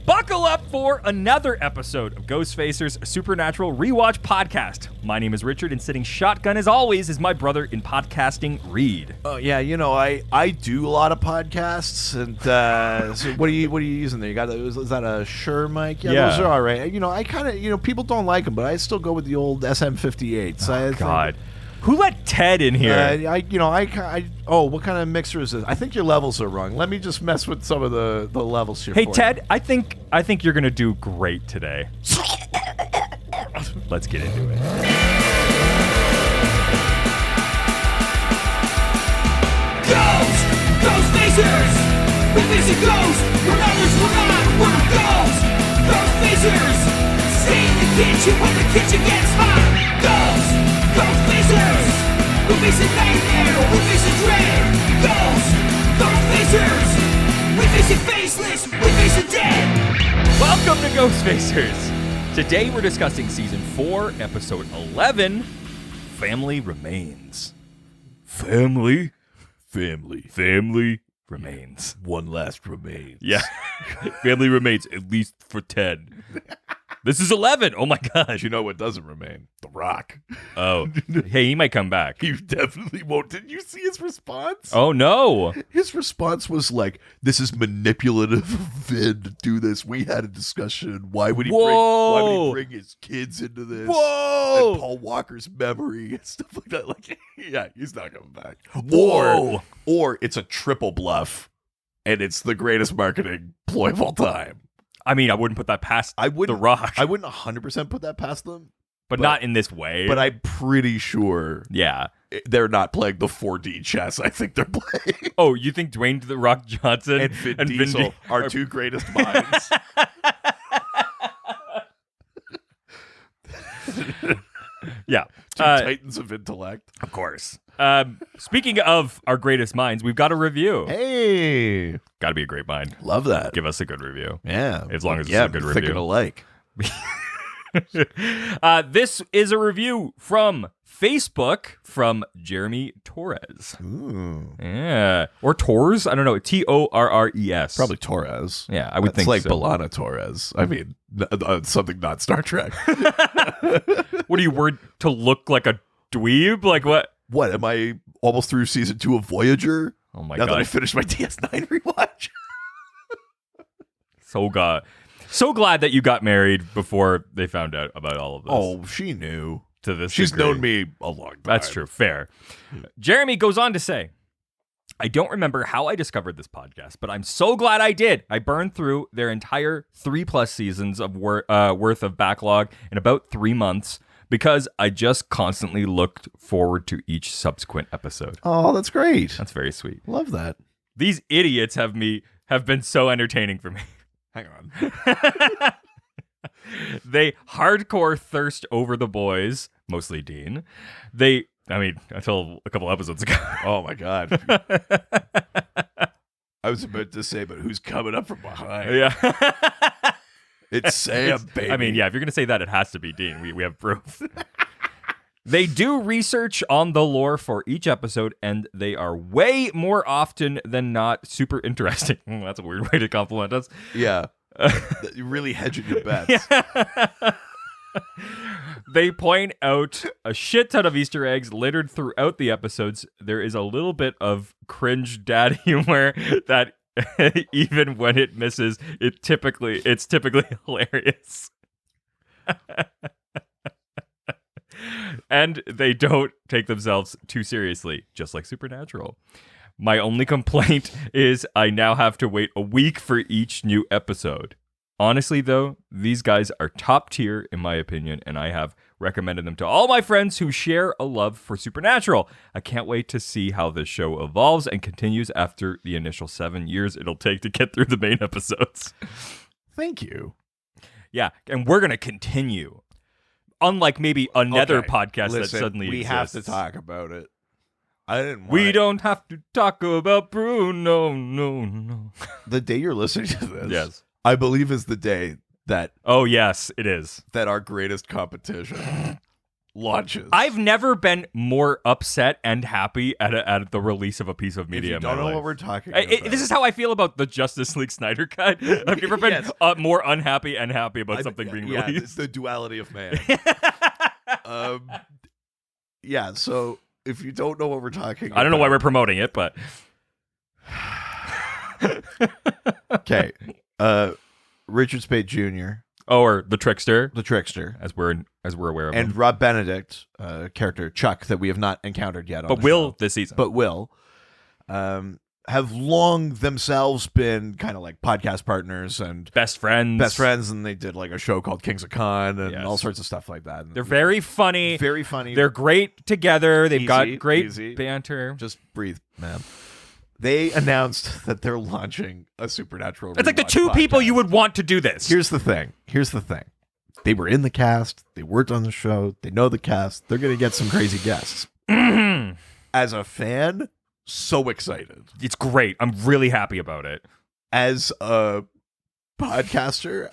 Buckle up for another episode of Ghostfacer's Supernatural Rewatch Podcast. My name is Richard, and sitting shotgun as always is my brother in podcasting, Reed. Oh yeah, you know I do a lot of podcasts, and so what are you using there? You got is that a Shure mic? Yeah, those are all right. You know, I kind of people don't like them, but I still go with the old SM58s. Oh God. Who let Ted in here? What kind of mixer is this? I think your levels are wrong. Let me just mess with some of the levels here. Hey, for Ted, you. I think you're gonna do great today. Let's get into it. Ghostfacers! We visit ghosts, when others were not, we're ghosts! Ghostfacers! Stay in the kitchen when the kitchen gets hot! Ghostfacers! We visit nightmare, we visit dread! Ghostfacers! We visit faceless, we visit dead! Welcome to Ghostfacers! Today we're discussing Season 4, Episode 11, Family Remains. Family remains. One last remains. Yeah. Family remains, at least for 10. This is 11. Oh my gosh. You know what doesn't remain? The Rock. Oh. Hey, he might come back. He definitely won't. Didn't you see his response? Oh no. His response was like, "This is manipulative of Vin to do this. We had a discussion. Why would he bring his kids into this? Whoa. And Paul Walker's memory and stuff like that. Like, yeah, he's not coming back. Whoa. Or it's a triple bluff, and it's the greatest marketing ploy of all time. I mean, I wouldn't put that past The Rock. I wouldn't 100% put that past them. But not in this way. But I'm pretty sure they're not playing the 4D chess I think they're playing. Oh, you think Dwayne "The Rock" Johnson and Vin Diesel are two greatest minds? Yeah. Two titans of intellect. Of course. Speaking of our greatest minds, we've got a review. Hey. Got to be a great mind. Love that. Give us a good review. Yeah. As long as it's a good review. Thinking alike. This is a review from Facebook from Jeremy Torres. Ooh. Yeah. Or Torres? I don't know. Torres. Probably Torres. Yeah, I would think like so. B'Elanna Torres. I mean, something not Star Trek. What are you, word to look like a dweeb? Like what? What, am I almost through season 2 of Voyager? Oh my God. Now that I God. finished my DS9 rewatch. So glad that you got married before they found out about all of this. Oh, she knew. To this She's degree. known me a long time. That's true. Fair. Jeremy goes on to say, I don't remember how I discovered this podcast, but I'm so glad I did. I burned through their entire 3+ seasons of worth of backlog in about 3 months because I just constantly looked forward to each subsequent episode. Oh, that's great. That's very sweet. Love that. These idiots have been so entertaining for me. Hang on. They hardcore thirst over the boys, mostly Dean. Until a couple episodes ago. Oh my God. I was about to say, but who's coming up from behind? Yeah. It's Sam, baby. I mean, yeah, if you're going to say that, it has to be Dean. We have proof. They do research on the lore for each episode, and they are way more often than not super interesting. That's a weird way to compliment us. Yeah. You're really hedging your bets. They point out a shit ton of Easter eggs littered throughout the episodes. There is a little bit of cringe dad humor that even when it misses, it's typically hilarious. And they don't take themselves too seriously, just like Supernatural. My only complaint is I now have to wait a week for each new episode. Honestly, though, these guys are top tier, in my opinion, and I have recommended them to all my friends who share a love for Supernatural. I can't wait to see how this show evolves and continues after the initial 7 years it'll take to get through the main episodes. Thank you. Yeah, and we're going to continue. Unlike maybe another podcast that suddenly we exists. have to talk about it. I didn't want We don't have to talk about Bruno, no. The day you're listening to this, Yes. I believe is the day that Oh, yes, it is. our greatest competition launches. I've never been more upset and happy at the release of a piece of media. If you don't know what we're talking about. This is how I feel about the Justice League Snyder Cut. I've never been more unhappy and happy about something being released. It's the duality of man. Yeah, so if you don't know what we're talking about. I don't know why we're promoting it, but. Okay. Richard Spade Jr. Or the Trickster, as we're aware of, and him. Rob Benedict, character Chuck, that we have not encountered yet. But will this season. But will. Have long themselves been kind of like podcast partners and best friends, and they did like a show called Kings of Con and all sorts of stuff like that. And they're very funny. They're great together. They've got great banter. Just breathe, man. They announced that they're launching a Supernatural. It's like the two people you would want to do this. Here's the thing. They were in the cast. They worked on the show. They know the cast. They're going to get some crazy guests. As a fan, so excited. It's great. I'm really happy about it. As a podcaster,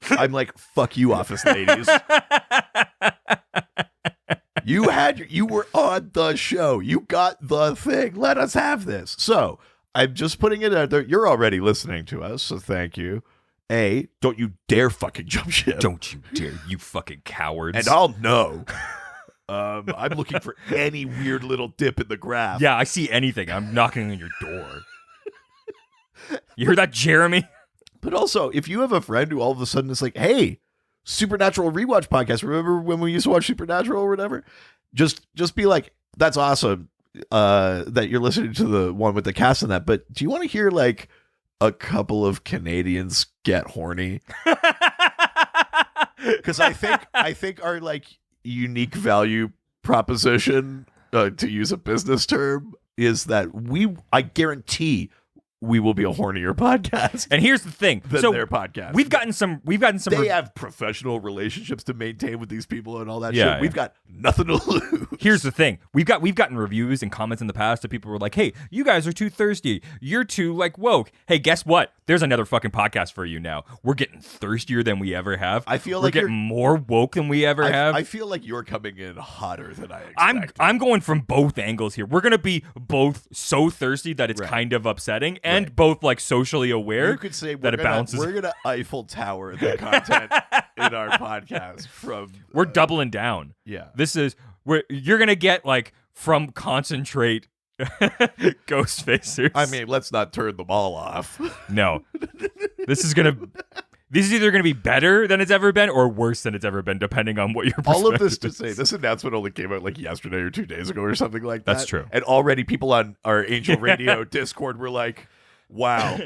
I'm like, fuck you, office ladies. You were on the show. You got the thing. Let us have this. So I'm just putting it out there. You're already listening to us, so thank you. Don't you dare fucking jump ship. Don't you dare, you fucking cowards. And I'll know. I'm looking for any weird little dip in the graph. Yeah, I see anything. I'm knocking on your door. You heard that, Jeremy? But also, if you have a friend who all of a sudden is like, hey, Supernatural rewatch podcast. Remember when we used to watch Supernatural or whatever? Just be like, that's awesome that you're listening to the one with the cast in that. But do you want to hear like a couple of Canadians get horny? Because I think our like unique value proposition, to use a business term, is that I guarantee we will be a hornier podcast. And here's the thing. Than their podcast. We've gotten some They have professional relationships to maintain with these people and all that Yeah, shit. We've got nothing to lose. Here's the thing. We've gotten reviews and comments in the past that people were like, hey, you guys are too thirsty. You're too like woke. Hey, guess what? There's another fucking podcast for you now. We're getting thirstier than we ever have. I feel we're like getting more woke than we ever have. I feel like you're coming in hotter than I expected. I'm going from both angles here. We're gonna be both so thirsty that it's kind of upsetting, and both like socially aware. You could say that it balances. We're gonna Eiffel Tower the content in our podcast from. We're doubling down. Yeah, you're gonna get like from concentrate. Ghost facers. I mean, let's not turn them all off. No, this is either gonna be better than it's ever been or worse than it's ever been, depending on what your perspective all of this to is. say, this announcement only came out like yesterday or 2 days ago or something like that. That's true. And already people on our Angel Radio Discord were like, wow.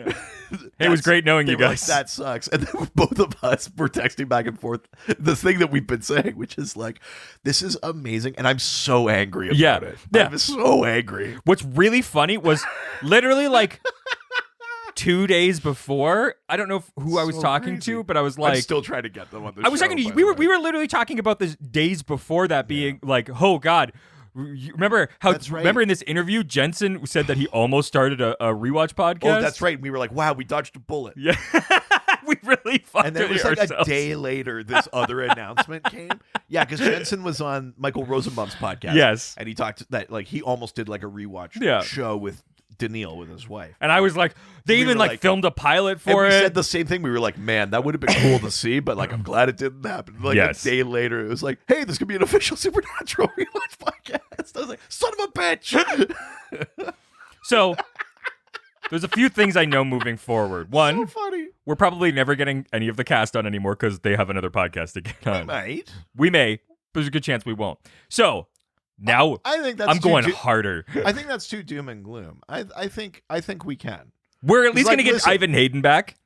It was great knowing you guys. Like, that sucks. And then both of us were texting back and forth the thing that we've been saying, which is like, this is amazing. And I'm so angry about it. Yeah. I'm so angry. What's really funny was literally like 2 days before, I don't know who I was talking to, but I was like, I'm still trying to get them on the show. I was talking to you. We were literally talking about this days before that being like, oh God. You remember how? That's right. Remember in this interview, Jensen said that he almost started a rewatch podcast. Oh, that's right. We were like, "Wow, we dodged a bullet." Yeah, we really fucked And then it was like ourselves. a day later, this other announcement came. Yeah, because Jensen was on Michael Rosenbaum's podcast. Yes, and he talked that like he almost did like a rewatch show with Daniil with his wife. And I was like, they even like filmed a pilot for and it. We said the same thing. We were like, man, that would have been cool to see, but like, I'm glad it didn't happen. Like a day later, it was like, hey, this could be an official Supernatural rewatch podcast. I was like, son of a bitch. So there's a few things I know moving forward. One, so funny. We're probably never getting any of the cast on anymore because they have another podcast to get on. We may, but there's a good chance we won't. So now I think that's I'm going harder. I think that's too doom and gloom. I think we can. We're at least going to get Ivan Hayden back.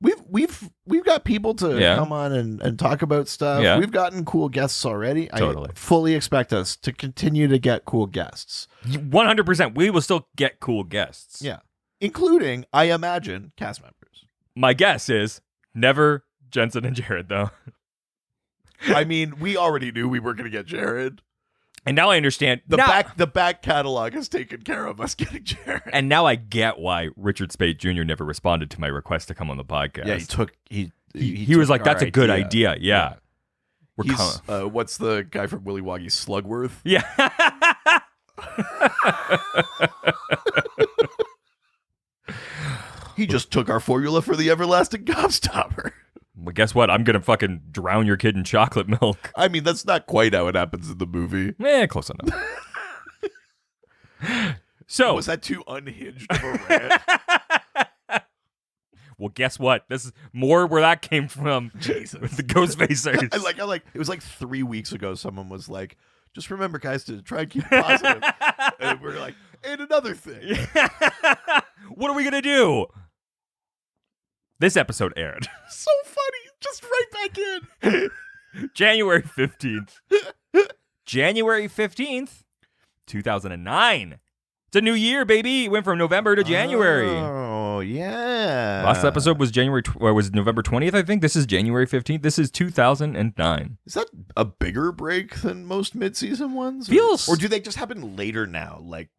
We've got people to come on and talk about stuff. Yeah. We've gotten cool guests already. Totally. I fully expect us to continue to get cool guests. 100%. We will still get cool guests. Yeah. Including, I imagine, cast members. My guess is never Jensen and Jared, though. I mean, we already knew we were going to get Jared. And now I understand. The back catalog has taken care of us getting Jared. And now I get why Richard Spade Jr. never responded to my request to come on the podcast. Yeah, he was like, that's a good idea. Yeah. He's what's the guy from Willy Wonka's Slugworth? Yeah. He just took our formula for the everlasting gobstopper. Well, guess what? I'm gonna fucking drown your kid in chocolate milk. I mean, that's not quite how it happens in the movie. Close enough. So Was that too unhinged of a rant? well, guess what? This is more where that came from. Jesus. The Ghostfacers. I like it was like 3 weeks ago someone was like, just remember guys to try and keep it positive. And we're like, and another thing. What are we gonna do? This episode aired So funny. Just right back in. January 15th. January 15th, 2009. It's a new year, baby. It went from November to January. Oh, yeah. Last episode was was November 20th, I think. This is January 15th. This is 2009. Is that a bigger break than most mid-season ones? Feels- Or do they just happen later now? Like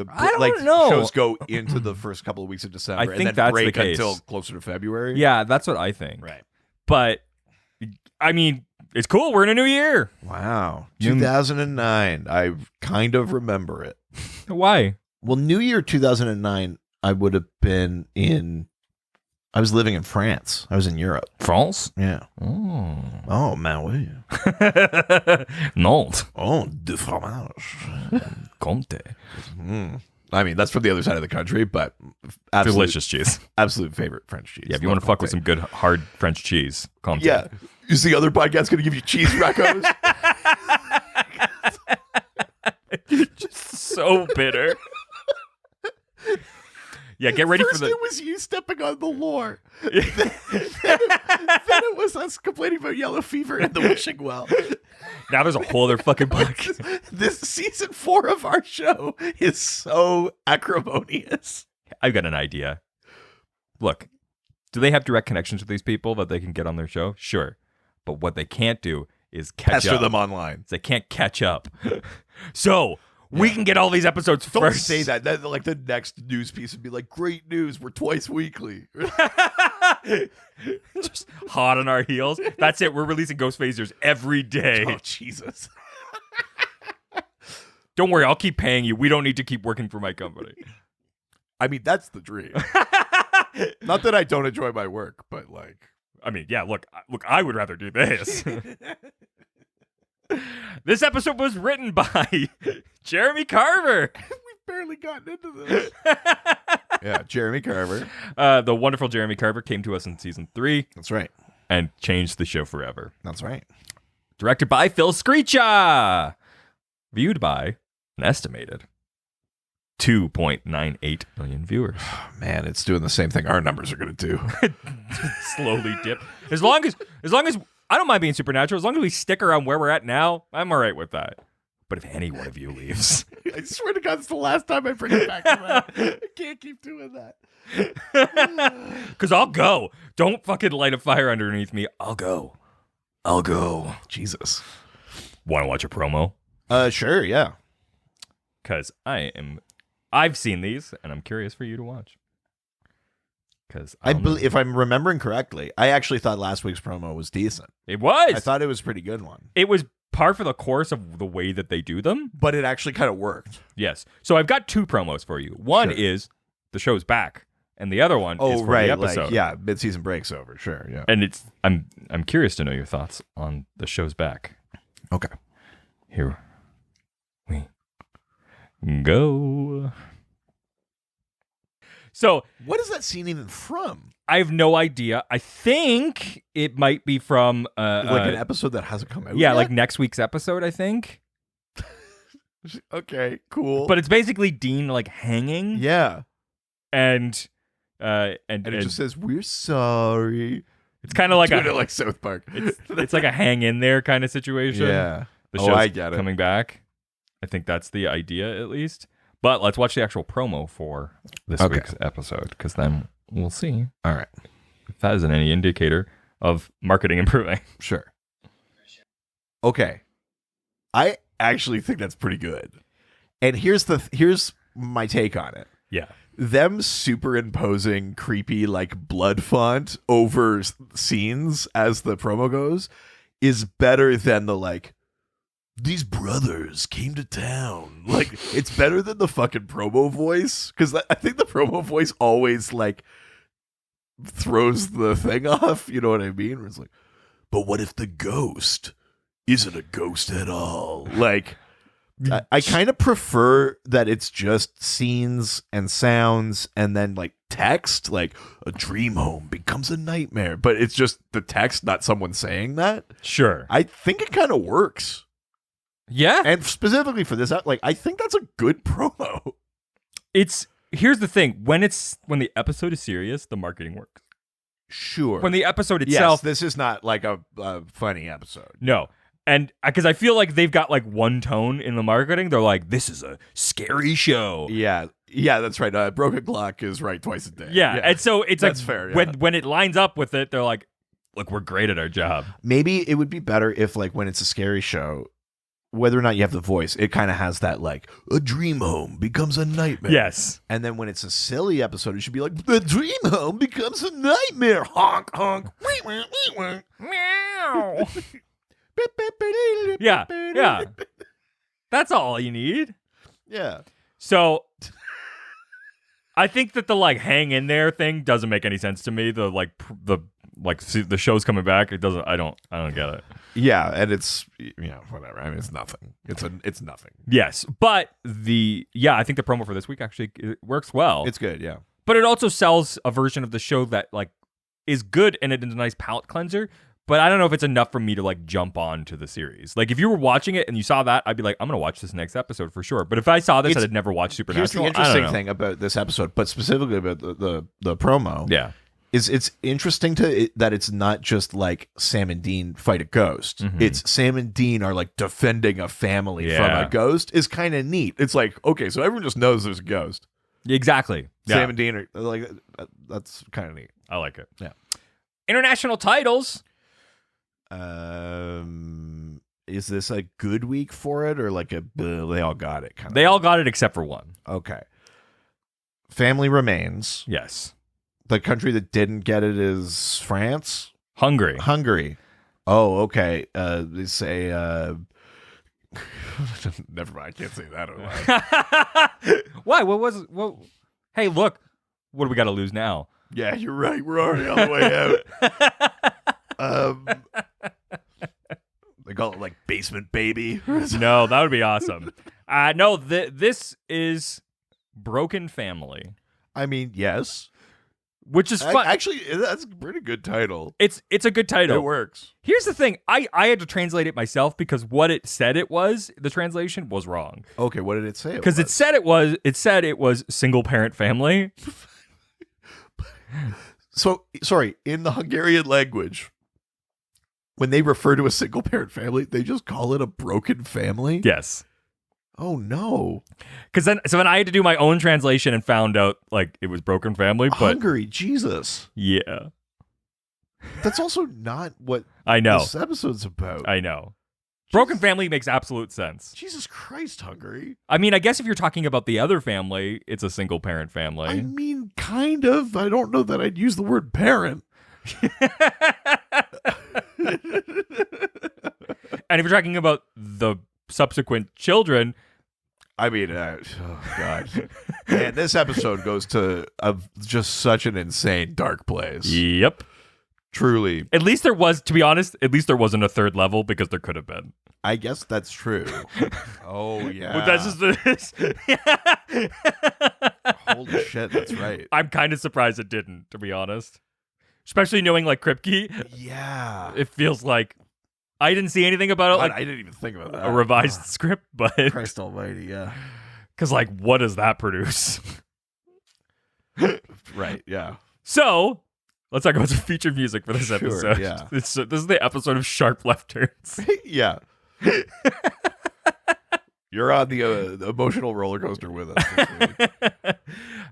I don't know. Shows go into the first couple of weeks of December I and think then that's the break case. until closer to February? Yeah, that's what I think. Right. But, I mean, it's cool. We're in a new year. Wow. New- 2009. I kind of remember it. Why? Well, New Year 2009, I would have been I was living in France. I was in Europe. France? Yeah. Oh. Man, oui. Nantes. Oh, de fromage. Comte. I mean, that's from the other side of the country, but absolute, Delicious cheese. absolute favorite French cheese. Yeah, if you want to fuck with some good, hard French cheese, Comte. Yeah. Is the other podcast going to give you cheese recos? Just so bitter. Yeah, get ready First for the... it was you stepping on the lore. then it was us complaining about yellow fever and the wishing well. Now there's a whole other fucking book. This season 4 of our show is so acrimonious. I've got an idea. Look, do they have direct connections with these people that they can get on their show? Sure. But what they can't do is catch Pester up. them online. They can't catch up. So... we can get all these episodes Don't first. say that. Like the next news piece would be like, great news, we're twice weekly. Just hot on our heels. That's it. We're releasing Ghostfacers every day. Oh, Jesus. Don't worry. I'll keep paying you. We don't need to keep working for my company. I mean, that's the dream. Not that I don't enjoy my work, but like... I mean, yeah, look, I would rather do this. This episode was written by Jeremy Carver. We've barely gotten into this. Yeah, Jeremy Carver. The wonderful Jeremy Carver came to us in season 3 That's right. and changed the show forever. That's right. Directed by Phil Screecha. Viewed by an estimated 2.98 million viewers. Man, it's doing the same thing our numbers are going to do. Slowly dip. As long as I don't mind being supernatural, as long as we stick around where we're at now, I'm all right with that. But if any one of you leaves, I swear to God, it's the last time I bring it back to that. I can't keep doing that. because I'll go. Don't fucking light a fire underneath me. I'll go. Jesus. Want to watch a promo? Sure, yeah. Because I've seen these, and I'm curious for you to watch. Because if I'm remembering correctly, I actually thought last week's promo was decent. It was. I thought it was a pretty good one. It was par for the course of the way that they do them. But it actually kind of worked. Yes. So I've got 2 promos for you. One is the show's back, and the other one is for the episode. Like, yeah, mid-season break's over. Sure, yeah. And I'm curious to know your thoughts on the show's back. Okay. Here we go. So, what is that scene even from? I have no idea. I think it might be from Like an episode that hasn't come out yeah, yet? like next week's episode, I think. Okay, cool. But it's basically Dean like hanging. yeah. And And it just says, we're sorry. it's kind of like Doing it like South Park. it's like a hang in there kind of situation. Yeah. The Oh, show's I get it. coming back. I think that's the idea, at least. But let's watch the actual promo for this week's episode, because then we'll see All right. if that isn't any indicator of marketing improving. Sure. Okay. I actually think that's pretty good. And here's my take on it. Yeah. Them superimposing creepy like blood font over scenes as the promo goes is better than the like, these brothers came to town. Like, it's better than the fucking promo voice, because I think the promo voice always like throws the thing off. You know what I mean? Where it's like, but what if the ghost isn't a ghost at all? Like, I kind of prefer that it's just scenes and sounds and then like text, like a dream home becomes a nightmare, but it's just the text, not someone saying that. Sure. I think it kind of works. Yeah. And specifically for this, like, I think that's a good promo. Here's the thing. When the episode is serious, the marketing works. Sure. When the episode itself, yes, this is not like a funny episode. No. And because I feel like they've got like one tone in the marketing. They're like, this is a scary show. Yeah, that's right. Broken Clock is right twice a day. Yeah. And so it's that's like fair, yeah. when it lines up with it, they're like, look, we're great at our job. Maybe it would be better if like when it's a scary show, whether or not you have the voice, it kind of has that like a dream home becomes a nightmare. Yes. And then when it's a silly episode, it should be like the dream home becomes a nightmare. Honk honk. Meow. Yeah. That's all you need. Yeah. So I think that the like hang in there thing doesn't make any sense to me. The the show's coming back. It doesn't. I don't get it. Yeah, and it's whatever. I mean, it's nothing. It's nothing. Yes, but I think the promo for this week actually it works well. It's good. Yeah, but it also sells a version of the show that like is good and it is a nice palate cleanser. But I don't know if it's enough for me to like jump on to the series. Like if you were watching it and you saw that, I'd be like, I'm gonna watch this next episode for sure. But if I saw this and I'd never watched Supernatural, here's the interesting thing about this episode, but specifically about the promo. Yeah. Is it's interesting that it's not just like Sam and Dean fight a ghost. Mm-hmm. It's Sam and Dean are like defending a family from Yeah. a ghost. Is kind of neat. It's like, okay, so everyone just knows there's a ghost. Exactly. Sam and Dean are like, that's kind of neat. I like it. Yeah. International titles. Is this a good week for it or like they all got it kind of? They all got it except for one. Okay. Family Remains. Yes. The country that didn't get it is France. Hungary. Oh, okay. They say. Never mind. I can't say that. Why? What was? What? Hey, look. What do we got to lose now? Yeah, you're right. We're already on the way out. They call it like Basement Baby. No, that would be awesome. No, this is Broken Family. I mean, yes. Which is fun. Actually, that's a pretty good title. It's a good title. It works. Here's the thing. I had to translate it myself because what it said it was, the translation was wrong. Okay, what did it say? Because it said it was single parent family. So, sorry, in the Hungarian language, when they refer to a single parent family, they just call it a broken family? Yes. Oh no. Because then I had to do my own translation and found out like it was Broken Family, but Hungary, Jesus. yeah. That's also not what I know. this episode's about. I know. Broken Family makes absolute sense. Jesus Christ, Hungary. I mean, I guess if you're talking about the other family, it's a single parent family. I mean, kind of. I don't know that I'd use the word parent. And if you're talking about the subsequent children, I mean, oh God. Man, this episode goes to just such an insane dark place. Yep. Truly. At least there was, to be honest, there wasn't a third level because there could have been. I guess that's true. Oh, yeah. But that's just Holy shit, that's right. I'm kind of surprised it didn't, to be honest. Especially knowing like Kripke. Yeah. It feels like I didn't see anything about it. God, Like I didn't even think about that. a revised script, but Christ almighty, yeah. because like, what does that produce? Right, yeah. So let's talk about some featured music for this Sure, episode. yeah. This is the episode of Sharp Left Turns. Yeah. You're on the emotional roller coaster with us this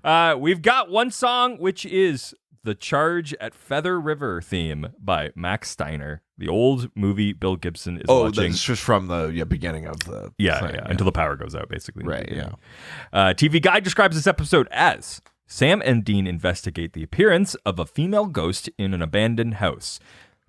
week. We've got one song, which is the Charge at Feather River theme by Max Steiner, the old movie Bill Gibson is watching. That's just from the beginning of the thing, until the power goes out, basically. Right, yeah. TV Guide describes this episode as Sam and Dean investigate the appearance of a female ghost in an abandoned house.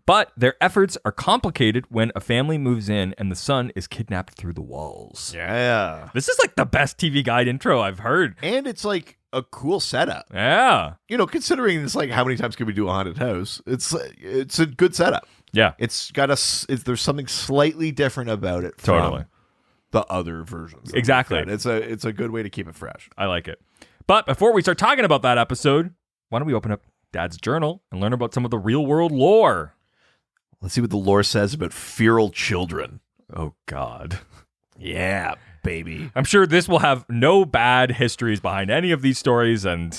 But their efforts are complicated when a family moves in and the son is kidnapped through the walls. Yeah. This is like the best TV Guide intro I've heard. And it's like a cool setup. Yeah. You know, considering it's like how many times can we do a haunted house? It's a good setup. Yeah. It's got there's something slightly different about it Totally. from the other versions. Exactly. It's a good way to keep it fresh. I like it. But before we start talking about that episode, why don't we open up Dad's journal and learn about some of the real world lore? Let's see what the lore says about feral children. Oh, God. Yeah, baby. I'm sure this will have no bad histories behind any of these stories. And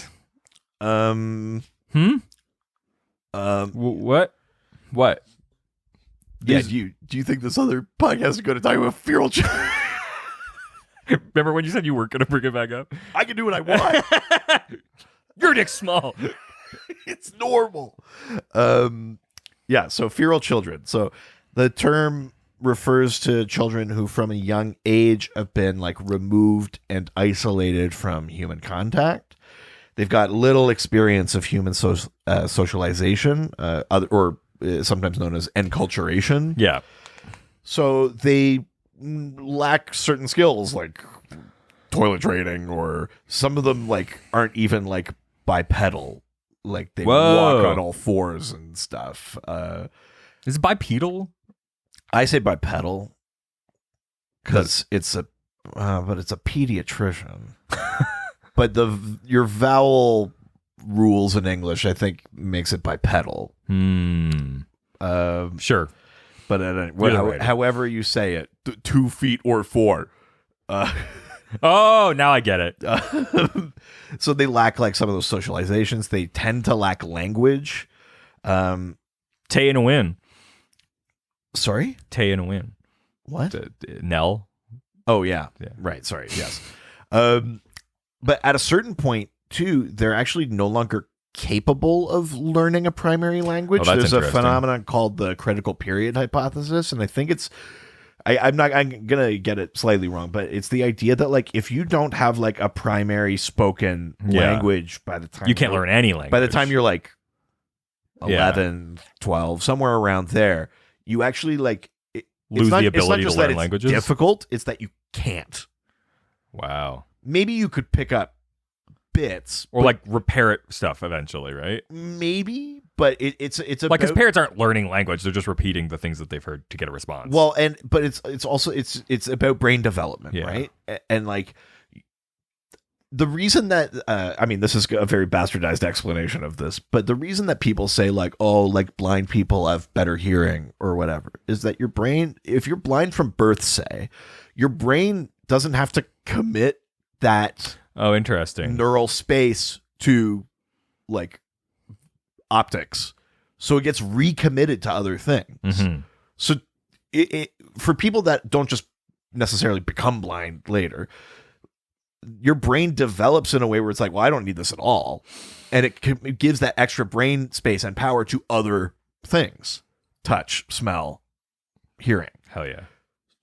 what? Yeah, do you think this other podcast is going to talk about feral children? Remember when you said you weren't going to bring it back up? I can do what I want. Your dick's small. It's normal. Yeah, so feral children. So the term refers to children who from a young age have been like removed and isolated from human contact. They've got little experience of human socialization, sometimes known as enculturation. Yeah. So they lack certain skills like toilet training, or some of them like aren't even like bipedal. Like they walk on all fours and stuff. Is it bipedal? I say bipedal because it's a pediatrician. But your vowel rules in English, I think, makes it bipedal. Sure. But however you say it, 2 feet or 4. Oh, now I get it. So they lack like some of those socializations. They tend to lack language. Tay and a win. Sorry? Tay and a win. What? Nell. Oh, yeah. Right. Sorry. Yes. But at a certain point, too, they're actually no longer capable of learning a primary language. Oh, There's a interesting. phenomenon called the critical period hypothesis, and I think it's I'm gonna get it slightly wrong, but it's the idea that like if you don't have like a primary spoken language by the time you can't learn any language. By the time you're like 11, 12, somewhere around there, you actually like lose the ability it's not just to learn that languages. It's difficult, it's that you can't. Wow. Maybe you could pick up bits or like repair it stuff eventually, right? Maybe, but it's about, like his parents aren't learning language; they're just repeating the things that they've heard to get a response. Well, but it's also it's about brain development, right? And like the reason that I mean, this is a very bastardized explanation of this, but the reason that people say like, oh, like blind people have better hearing or whatever, is that your brain, if you're blind from birth, say, your brain doesn't have to commit that interesting neural space to like optics, so it gets recommitted to other things. Mm-hmm. So it for people that don't just necessarily become blind later, your brain develops in a way where it's like, well, I don't need this at all, and it gives that extra brain space and power to other things: touch, smell, hearing. Hell yeah.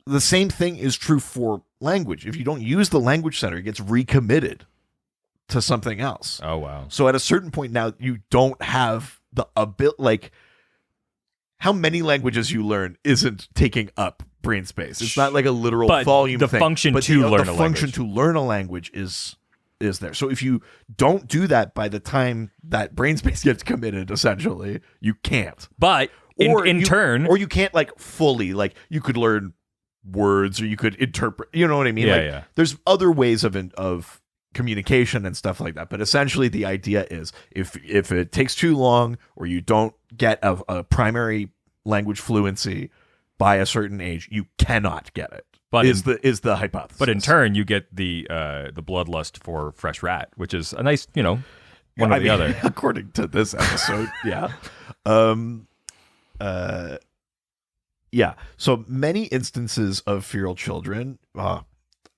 The same thing is true for language. If you don't use the language center, it gets recommitted to something else. Oh, wow. So at a certain point now, you don't have the ability, like how many languages you learn isn't taking up brain space. It's not like a literal volume the thing. Function but to learn the a function language. to learn a language is there. So if you don't do that by the time that brain space gets committed, essentially, you can't. But in turn, or you can't like fully, like you could learn words, or you could interpret, you know what I mean? Yeah. There's other ways of communication and stuff like that, but essentially the idea is if it takes too long, or you don't get a primary language fluency by a certain age, you cannot get it. But is the hypothesis. But in turn, you get the bloodlust for fresh rat, which is a nice, one or the other. According to this episode, yeah. Yeah. So many instances of feral children.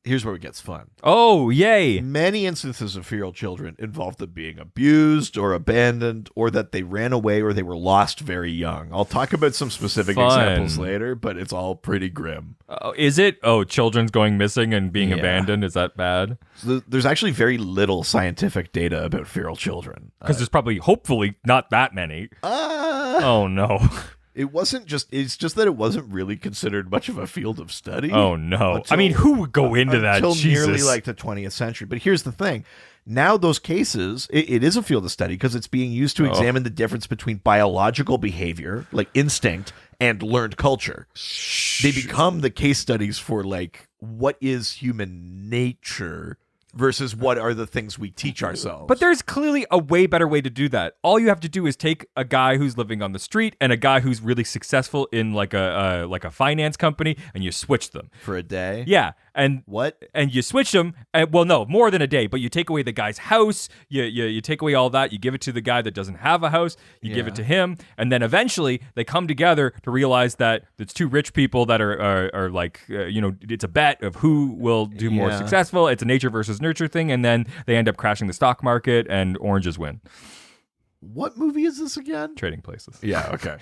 Here's where it gets fun. Oh, yay. Many instances of feral children involve them being abused or abandoned, or that they ran away or they were lost very young. I'll talk about some specific examples later, but it's all pretty grim. Is it? Oh, children's going missing and being abandoned? Is that bad? So there's actually very little scientific data about feral children. Because there's probably, hopefully, not that many. Oh, no. It wasn't just. It's just that it wasn't really considered much of a field of study. Oh no! Until- I mean, who would go into that? Until Jesus. nearly like the 20th century. But here's the thing. Now those cases, it is a field of study because it's being used to examine the difference between biological behavior, like instinct, and learned culture. They become the case studies for like what is human nature versus what are the things we teach ourselves. But there's clearly a way better way to do that. All you have to do is take a guy who's living on the street and a guy who's really successful in like a finance company, and you switch them for a day. Yeah, and what? And you switch them. And, well, no, more than a day. But you take away the guy's house. You take away all that. You give it to the guy that doesn't have a house. You give it to him, and then eventually they come together to realize that it's two rich people that are like it's a bet of who will do more successful. It's a nature versus nurture thing, and then they end up crashing the stock market, and oranges win. What movie is this again? Trading Places. Yeah, okay.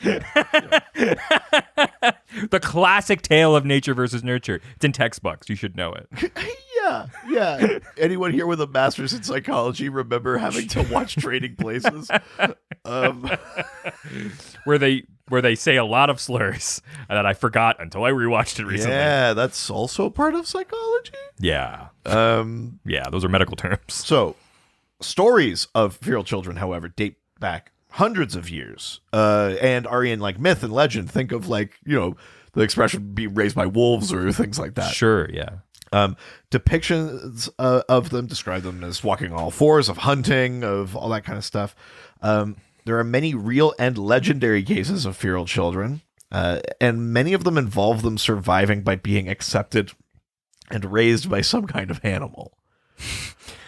The classic tale of nature versus nurture. It's in textbooks. You should know it. Yeah. Anyone here with a master's in psychology remember having to watch Trading Places? Where they say a lot of slurs that I forgot until I rewatched it recently. Yeah, that's also part of psychology. Yeah. Those are medical terms. So, stories of feral children, however, date back hundreds of years and are in like myth and legend. Think of like, the expression be raised by wolves or things like that. Sure, yeah. Depictions of them describe them as walking on all fours, of hunting, of all that kind of stuff. There are many real and legendary cases of feral children, and many of them involve them surviving by being accepted and raised by some kind of animal.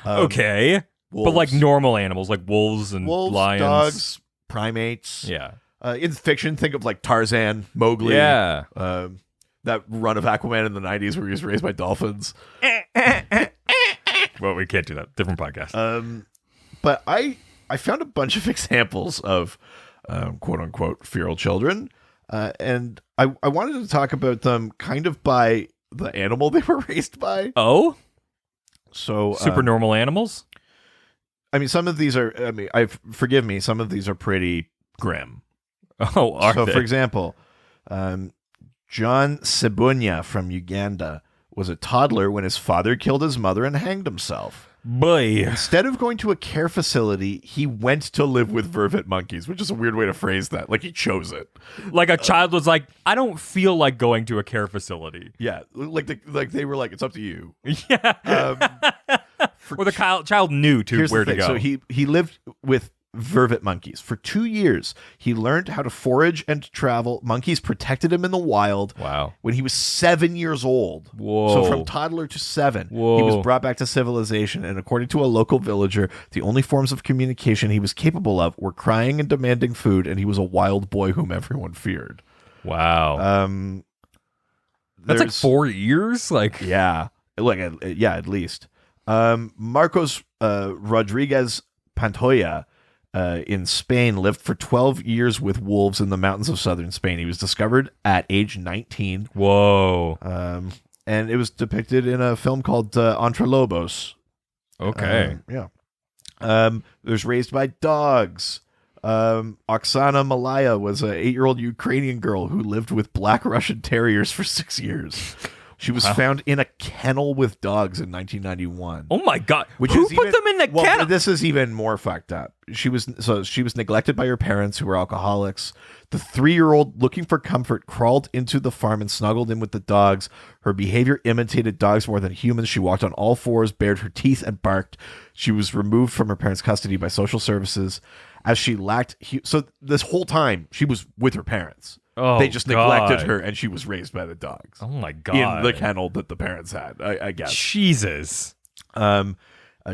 Okay. Wolves. But like normal animals, like wolves and lions. Dogs, primates. Yeah. In fiction, think of like Tarzan, Mowgli. Yeah. That run of Aquaman in the 90s where he was raised by dolphins. Well, we can't do that. Different podcast. But I found a bunch of examples of quote unquote feral children. And I wanted to talk about them kind of by the animal they were raised by. Oh? So super normal animals? I mean, some of these are, forgive me, some of these are pretty grim. Oh, are they? So, for example, John Sebunya from Uganda was a toddler when his father killed his mother and hanged himself. Boy. Instead of going to a care facility, he went to live with vervet monkeys, which is a weird way to phrase that. Like, he chose it. Like a child was like, I don't feel like going to a care facility. Yeah. Like they were like, it's up to you. Yeah. Or the child knew where to go. So he lived with vervet monkeys. For 2 years, he learned how to forage and travel. Monkeys protected him in the wild. Wow. When he was 7 years old. Whoa. So from toddler to 7, Whoa. he was brought back to civilization. And according to a local villager, the only forms of communication he was capable of were crying and demanding food, and he was a wild boy whom everyone feared. Wow. That's like 4 years? Like, yeah. At least. Marcos Rodriguez Pantoja in Spain lived for 12 years with wolves in the mountains of southern Spain. He was discovered at age 19. Whoa. And it was depicted in a film called Entre Lobos. Okay. There's raised by dogs. Oksana Malaya was an 8-year-old Ukrainian girl who lived with black Russian terriers for 6 years. She was found in a kennel with dogs in 1991. Oh my God! Who put them in the kennel? Well, this is even more fucked up. She was neglected by her parents, who were alcoholics. The 3-year-old, looking for comfort, crawled into the farm and snuggled in with the dogs. Her behavior imitated dogs more than humans. She walked on all fours, bared her teeth, and barked. She was removed from her parents' custody by social services, as she lacked. So this whole time, she was with her parents. Oh, they just neglected her, and she was raised by the dogs. Oh my God! In the kennel that the parents had, I guess. Jesus.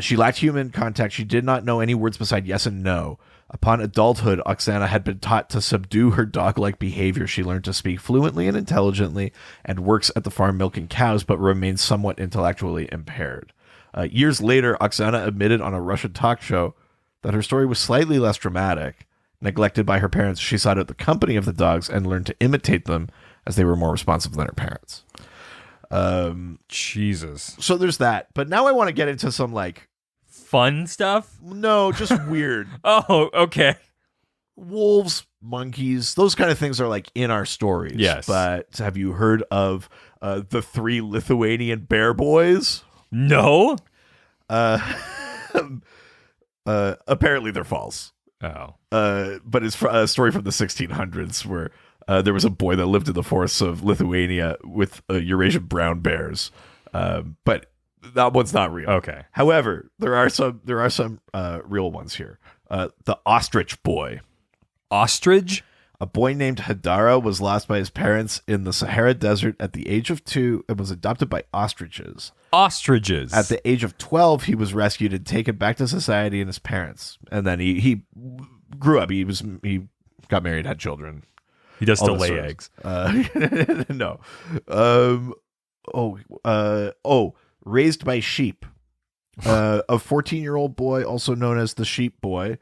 She lacked human contact. She did not know any words beside yes and no. Upon adulthood, Oksana had been taught to subdue her dog-like behavior. She learned to speak fluently and intelligently, and works at the farm milking cows, but remains somewhat intellectually impaired. Years later, Oksana admitted on a Russian talk show that her story was slightly less dramatic. Neglected by her parents, she sought out the company of the dogs and learned to imitate them, as they were more responsive than her parents. Jesus. So there's that. But now I want to get into some like fun stuff. No, just weird. Oh, okay. Wolves monkeys, those kind of things are like in our stories. Yes. But have you heard of the 3 Lithuanian bear boys? No. Apparently they're false. Oh. But it's a story from the 1600s where there was a boy that lived in the forests of Lithuania with Eurasian brown bears. But that one's not real. Okay. However, there are some real ones here. The ostrich boy. Ostrich? A boy named Hadara was lost by his parents in the Sahara Desert at the age of 2 and was adopted by ostriches. Ostriches. At the age of 12, he was rescued and taken back to society and his parents. And then he grew up. He got married, had children. He does All still this lay sort of- eggs. No. Raised by sheep. A 14-year-old boy, also known as the sheep boy,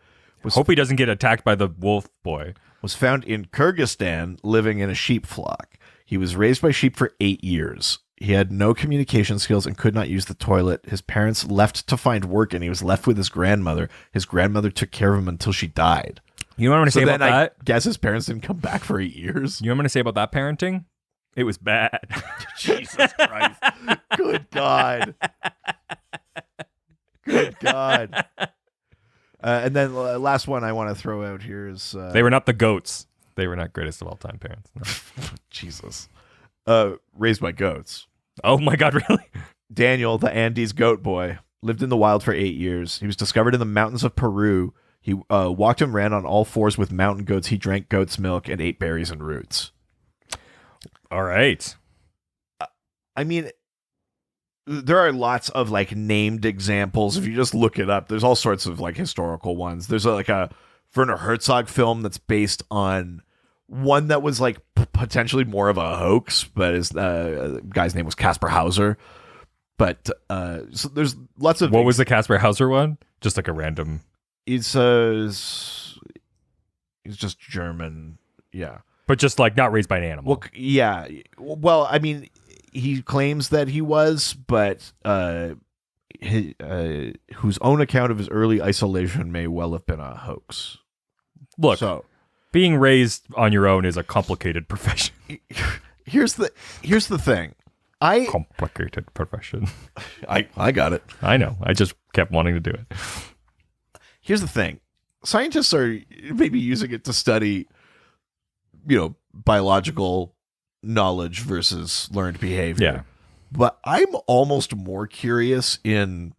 Hope he doesn't get attacked by the wolf boy. was found in Kyrgyzstan living in a sheep flock. He was raised by sheep for 8 years. He had no communication skills and could not use the toilet. His parents left to find work and he was left with his grandmother. His grandmother took care of him until she died. You know what I'm going to So say then about I that? guess his parents didn't come back for 8 years. You know what I'm going to say about that parenting? It was bad. Jesus Christ. Good God. Good God. And then last one I want to throw out here is... They were not the goats. They were not greatest of all time parents. No. Jesus. Raised by goats. Oh my God, really? Daniel, the Andes goat boy, lived in the wild for 8 years. He was discovered in the mountains of Peru. He walked and ran on all fours with mountain goats. He drank goat's milk and ate berries and roots. All right. I mean, there are lots of like named examples. If you just look it up, there's all sorts of like historical ones. There's like a Werner Herzog film that's based on one that was like potentially more of a hoax, but his guy's name was Caspar Hauser. But so there's lots of... What was the Caspar Hauser one? Just like a random... He's just German. Yeah. But just like not raised by an animal. Well, yeah. Well, I mean, he claims that he was, but whose own account of his early isolation may well have been a hoax. Look, So being raised on your own is a complicated profession. here's the thing. Complicated profession. I got it. I know. I just kept wanting to do it. Here's the thing. Scientists are maybe using it to study, biological knowledge versus learned behavior. Yeah. But I'm almost more curious in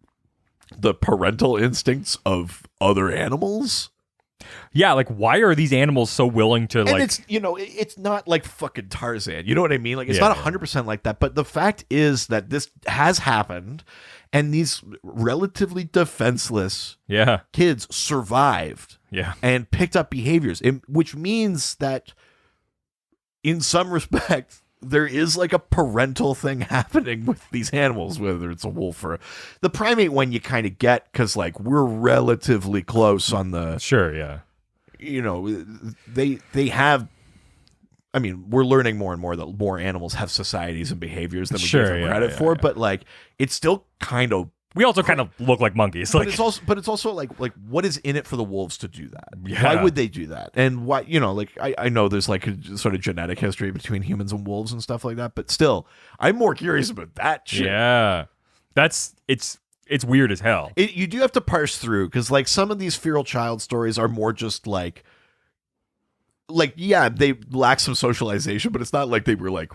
the parental instincts of other animals. Yeah, like why are these animals so willing to And like... it's, it's not like fucking Tarzan. You know what I mean? Like, it's Yeah. not 100% like that. But the fact is that this has happened, and these relatively defenseless Yeah. kids survived Yeah. and picked up behaviors, which means that in some respect, there is like a parental thing happening with these animals, whether it's a wolf or the primate one you kind of get because like we're relatively close on the, Sure, yeah. they have, I mean, we're learning more and more that more animals have societies and behaviors than we Sure, give them yeah, credit yeah, for, yeah. but like it's still kind of... We also kind of look like monkeys. But Like, it's also like what is in it for the wolves to do that? Yeah. Why would they do that? And why, I know there's like a sort of genetic history between humans and wolves and stuff like that, but still, I'm more curious about that shit. yeah. It's weird as hell. You do have to parse through because like some of these feral child stories are more just like yeah, they lack some socialization, but it's not like they were like,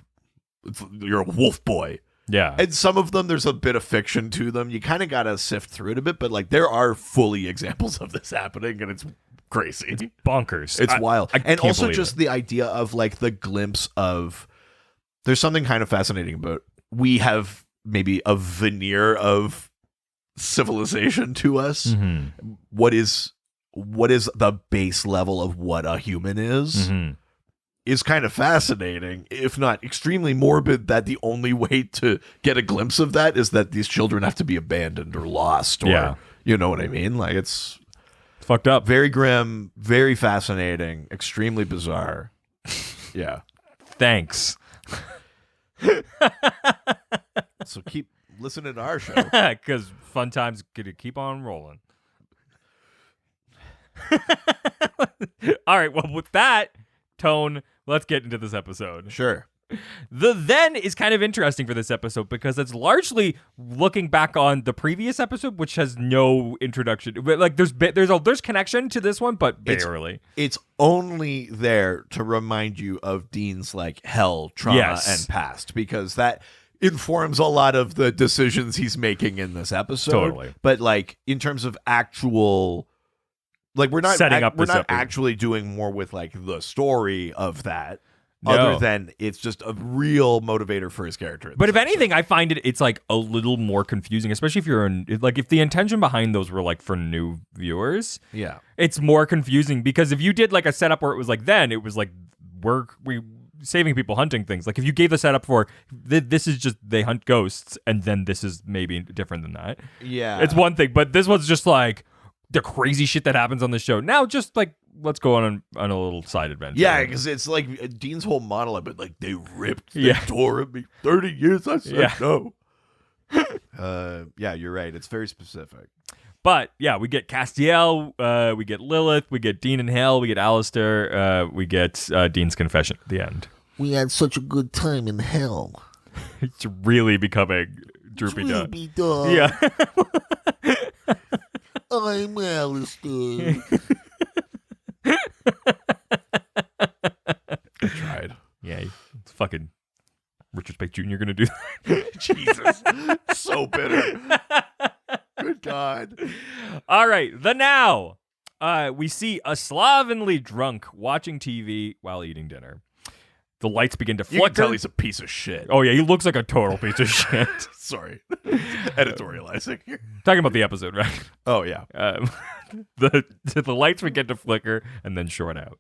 you're a wolf boy. Yeah. And some of them, there's a bit of fiction to them. You kind of got to sift through it a bit, but like there are fully examples of this happening, and it's crazy. Bonkers. It's wild. I And can't also believe just it. the idea of like the glimpse of, there's something kind of fascinating about, we have maybe a veneer of civilization to us. Mhm. What is the base level of what a human is? Mhm. Is kind of fascinating, if not extremely morbid, that the only way to get a glimpse of that is that these children have to be abandoned or lost, or Yeah. you know what I mean? Like it's Fucked up. very grim, very fascinating, extremely bizarre. Yeah. Thanks. So keep listening to our show. Because fun times gonna keep on rolling. All right, well, with that tone, let's get into this episode. Sure. The then is kind of interesting for this episode because it's largely looking back on the previous episode, which has no introduction. But like, there's connection to this one, but barely. It's only there to remind you of Dean's like hell, trauma, and past, because that informs a lot of the decisions he's making in this episode. Totally. But like in terms of actual, like we're not setting up. We're not actually doing more with like the story of that. No. Other than it's just a real motivator for his character. But if anything, I find it's like a little more confusing, especially if you're like if the intention behind those were like for new viewers. Yeah, it's more confusing because if you did like a setup where it was like then it was like we saving people hunting things. Like if you gave the setup for this is just they hunt ghosts and then this is maybe different than that. Yeah, it's one thing, but this was just like the crazy shit that happens on the show. Now just like let's go on a little side adventure. Yeah, because it's like Dean's whole monologue, but like they ripped the door at me 30 years. I said no. Yeah, you're right. It's very specific. But yeah, we get Castiel, we get Lilith, we get Dean in hell, we get Alistair, we get Dean's confession at the end. We had such a good time in hell. It's really becoming Droopy Dog. Dog. Yeah. I'm Alistair. I tried. Yeah, it's fucking Richard Speight Jr. gonna do that. Jesus. So bitter. Good God. All right, the now. We see a slovenly drunk watching TV while eating dinner. The lights begin to flicker. You can tell he's a piece of shit. Oh yeah, he looks like a total piece of shit. Sorry. Editorializing here. Talking about the episode, right? Oh yeah. The lights begin to flicker and then short out.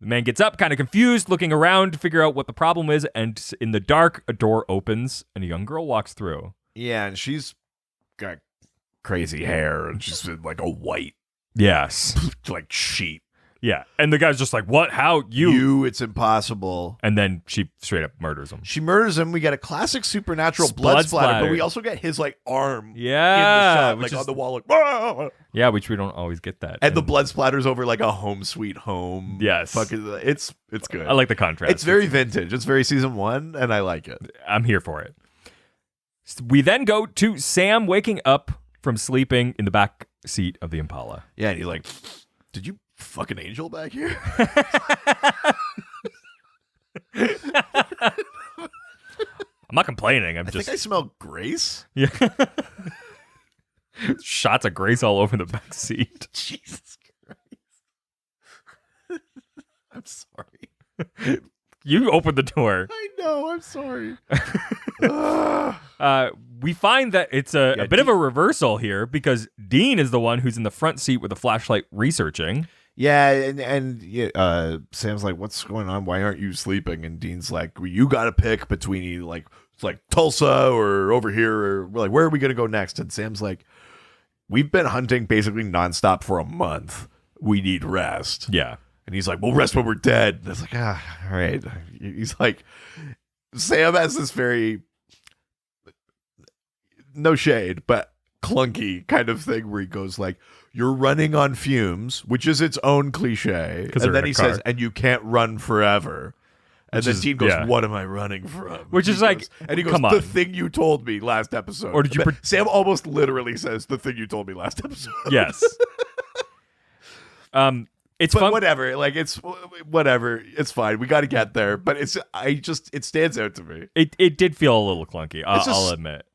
The man gets up, kind of confused, looking around to figure out what the problem is, and in the dark, a door opens and a young girl walks through. Yeah, and she's got crazy hair and she's like a white Yes. like sheet. Yeah. And the guy's just like, what? How? You? It's impossible. And then she straight up murders him. She murders him. We get a classic supernatural blood splatter, but we also get his like arm in the shot, like on the wall. Like, "Ah!" Yeah, which we don't always get that. And the blood splatters over like a Home Sweet Home. Yes. Fucking, it's good. I like the contrast. It's very vintage. It's very season 1, and I like it. I'm here for it. We then go to Sam waking up from sleeping in the back seat of the Impala. Yeah, and he's like, did you fucking angel back here? I'm not complaining. I think I smell grace. Yeah. Shots of grace all over the back seat. Jesus Christ. I'm sorry. You opened the door. I know. I'm sorry. We find that it's a bit of a reversal here because Dean is the one who's in the front seat with a flashlight researching. Yeah, and Sam's like, "What's going on? Why aren't you sleeping?" And Dean's like, well, "You got to pick between like Tulsa or over here, or like where are we gonna go next?" And Sam's like, "We've been hunting basically nonstop for a month. We need rest." Yeah, and he's like, "We'll rest when we're dead." And it's like, all right. He's like, Sam has this very no shade, but clunky kind of thing where he goes like, you're running on fumes, which is its own cliche. And then he says, and you can't run forever. And then Dean goes, what am I running from? Which is like, and he goes, the thing you told me last episode. Or did you? Sam almost literally says, the thing you told me last episode. Yes. It's but fun. Whatever. Like it's whatever. It's fine. We got to get there. But it stands out to me. It did feel a little clunky. I'll admit.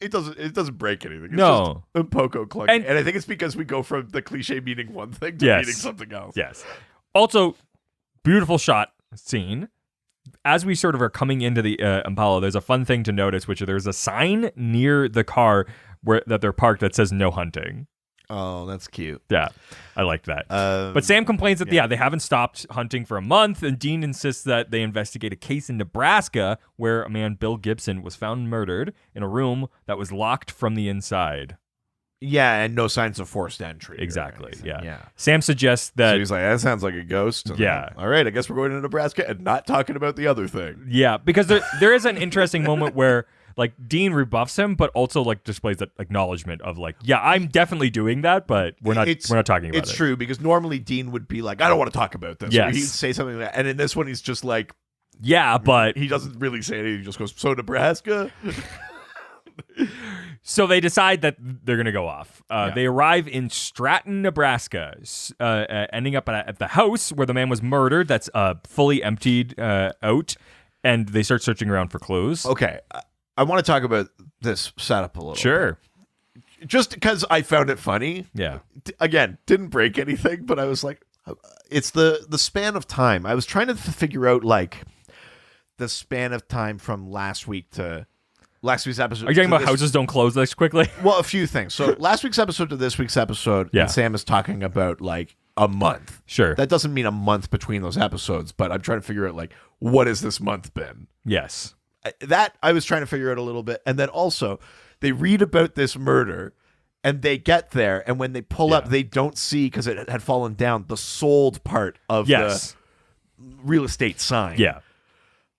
It doesn't break anything. It's no. just a poco clunky. And I think it's because we go from the cliche meaning one thing to meaning something else. Yes. Also, beautiful shot scene. As we sort of are coming into the Impala, there's a fun thing to notice, which there's a sign near the car that they're parked that says no hunting. Oh, that's cute. Yeah, I liked that. But Sam complains that, they haven't stopped hunting for a month, and Dean insists that they investigate a case in Nebraska where a man, Bill Gibson, was found murdered in a room that was locked from the inside. Yeah, and no signs of forced entry. Exactly, yeah. Sam suggests that... So he's like, that sounds like a ghost. And yeah. All right, I guess we're going to Nebraska and not talking about the other thing. Yeah, because there is an interesting moment where... like Dean rebuffs him, but also like displays that acknowledgement of like, yeah, I'm definitely doing that, but we're not talking about it. It's true, because normally Dean would be like, I don't want to talk about this. Yes. Or he'd say something like that. And in this one, he's just like, yeah, but he doesn't really say anything. He just goes, so Nebraska? so they decide that they're going to go off. They arrive in Stratton, Nebraska, ending up at the house where the man was murdered. That's fully emptied out. And they start searching around for clues. Okay. I want to talk about this setup a little Sure. bit. Just because I found it funny. Yeah. Again, didn't break anything, but I was like, it's the span of time. I was trying to figure out like the span of time from last week's episode. Are you talking about houses don't close this quickly? Well, a few things. So last week's episode to this week's episode, Yeah. and Sam is talking about like a month. Sure. That doesn't mean a month between those episodes, but I'm trying to figure out like, what has this month been? Yes. That I was trying to figure out a little bit. And then also they read about this murder and they get there. And when they pull up, they don't see, because it had fallen down, the sold part of the real estate sign. Yeah.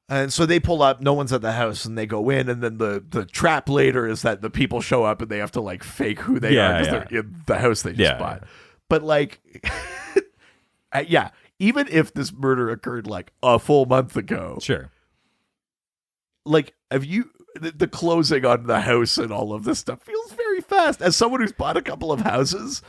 And so they pull up, no one's at the house, and they go in, and then the trap later is that the people show up and they have to like fake who they are because they're in the house they just bought. But like, even if this murder occurred like a full month ago, Sure. like, have you the closing on the house and all of this stuff feels very fast. As someone who's bought a couple of houses,